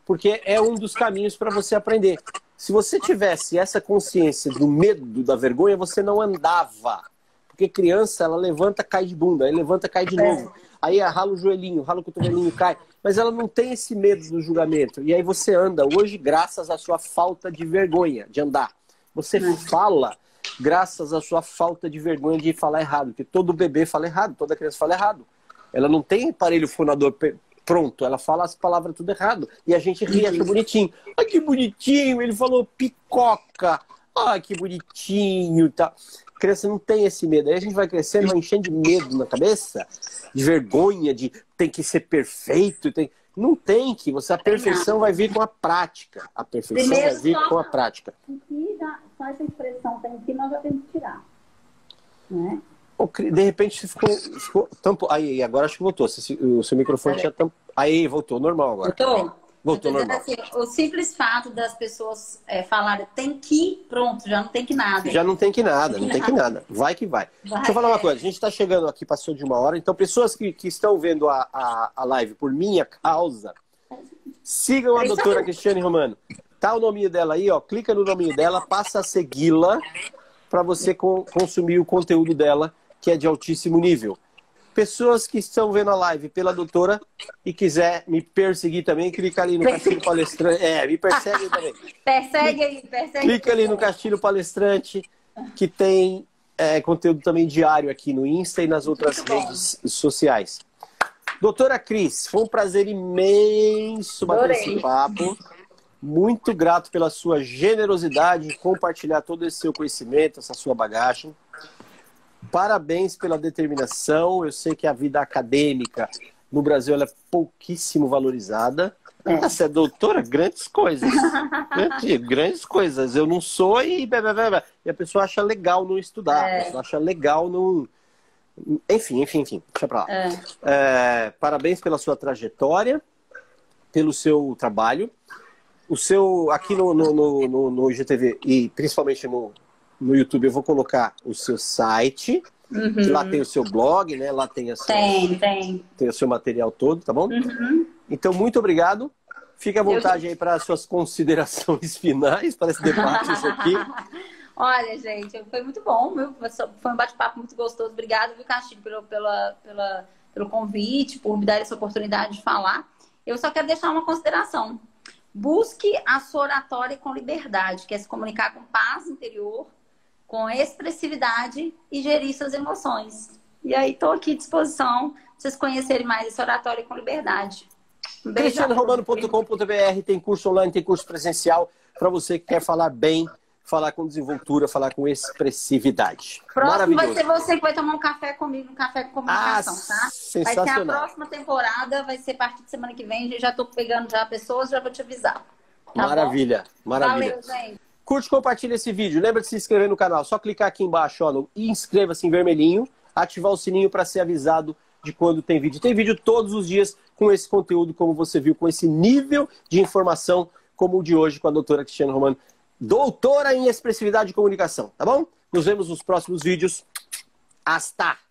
porque é um dos caminhos para você aprender. Se você tivesse essa consciência do medo, da vergonha, você não andava. Porque criança, ela levanta, cai de bunda, aí levanta, cai de novo. Aí rala o joelhinho, rala o cotovelinho, cai. Mas ela não tem esse medo do julgamento. E aí você anda hoje graças à sua falta de vergonha de andar. Você fala graças à sua falta de vergonha de falar errado. Porque todo bebê fala errado, toda criança fala errado. Ela não tem aparelho fonador pronto, ela fala as palavras tudo errado. E a gente ri, acha bonitinho. Ai, que bonitinho, ele falou picoca. Ai, que bonitinho, tá. A criança não tem esse medo. Aí a gente vai crescendo, vai enchendo de medo na cabeça, de vergonha, de tem que ser perfeito. Não tem que. A perfeição vai vir com a prática. A perfeição vai vir com a prática. Só essa expressão tem que nós já temos que tirar. Né? De repente ficou tampo. Aí, agora acho que voltou. O seu microfone tinha tampo. Aí, voltou, normal agora. Voltou normal. Assim, o simples fato das pessoas falarem tem que, pronto, já não tem que nada. Já não tem que nada, não tem que nada. Vai que vai. Deixa eu falar uma coisa, a gente está chegando aqui, passou de 1 hora, então pessoas que estão vendo a live por minha causa, sigam a doutora Cristiane Romano. Tá o nominho dela aí, ó, clica no nominho dela, passa a segui-la para você consumir o conteúdo dela, que é de altíssimo nível. Pessoas que estão vendo a live pela doutora e quiser me perseguir também, clica ali no Castilho Palestrante. Me persegue também. Persegue. Clica ali no Castilho Palestrante, que tem conteúdo também diário aqui no Insta e nas outras redes sociais. Doutora Cris, foi um prazer imenso bater esse papo. Muito grato pela sua generosidade de compartilhar todo esse seu conhecimento, essa sua bagagem. Parabéns pela determinação. Eu sei que a vida acadêmica no Brasil ela é pouquíssimo valorizada. Você é doutora, grandes coisas. Grandes coisas. Eu não sou e a pessoa acha legal não estudar. A pessoa acha legal não... Enfim. Deixa pra lá. Parabéns pela sua trajetória, pelo seu trabalho. Aqui no IGTV e principalmente no YouTube eu vou colocar o seu site Que lá tem o seu blog, né? Lá tem tem o seu material todo, tá bom? Então, muito obrigado. Fique à vontade aí para as suas considerações finais para esse debate isso aqui. Olha, gente, foi muito bom. Foi um bate-papo muito gostoso. Obrigada, viu, Castilho, pelo convite, por me dar essa oportunidade de falar. Eu só quero deixar uma consideração. Busque a sua oratória com liberdade, que é se comunicar com paz interior, com expressividade e gerir suas emoções. E aí, estou aqui à disposição para vocês conhecerem mais essa oratória com liberdade. cristianoromano.com.br tem curso online, tem curso presencial para você que quer falar bem, falar com desenvoltura, falar com expressividade. Próximo vai ser você que vai tomar um café comigo, um café com comunicação, tá? Sensacional. Vai ser a próxima temporada, vai ser a partir de semana que vem. Já estou pegando já pessoas, já vou te avisar. Tá maravilha, bom? maravilha. Valeu, gente. Curte e compartilha esse vídeo. Lembra de se inscrever no canal. Só clicar aqui embaixo, ó, no inscreva-se em vermelhinho, ativar o sininho para ser avisado de quando tem vídeo. Tem vídeo todos os dias com esse conteúdo, como você viu, com esse nível de informação, como o de hoje com a doutora Cristiane Romano, doutora em expressividade e comunicação, tá bom? Nos vemos nos próximos vídeos. Hasta!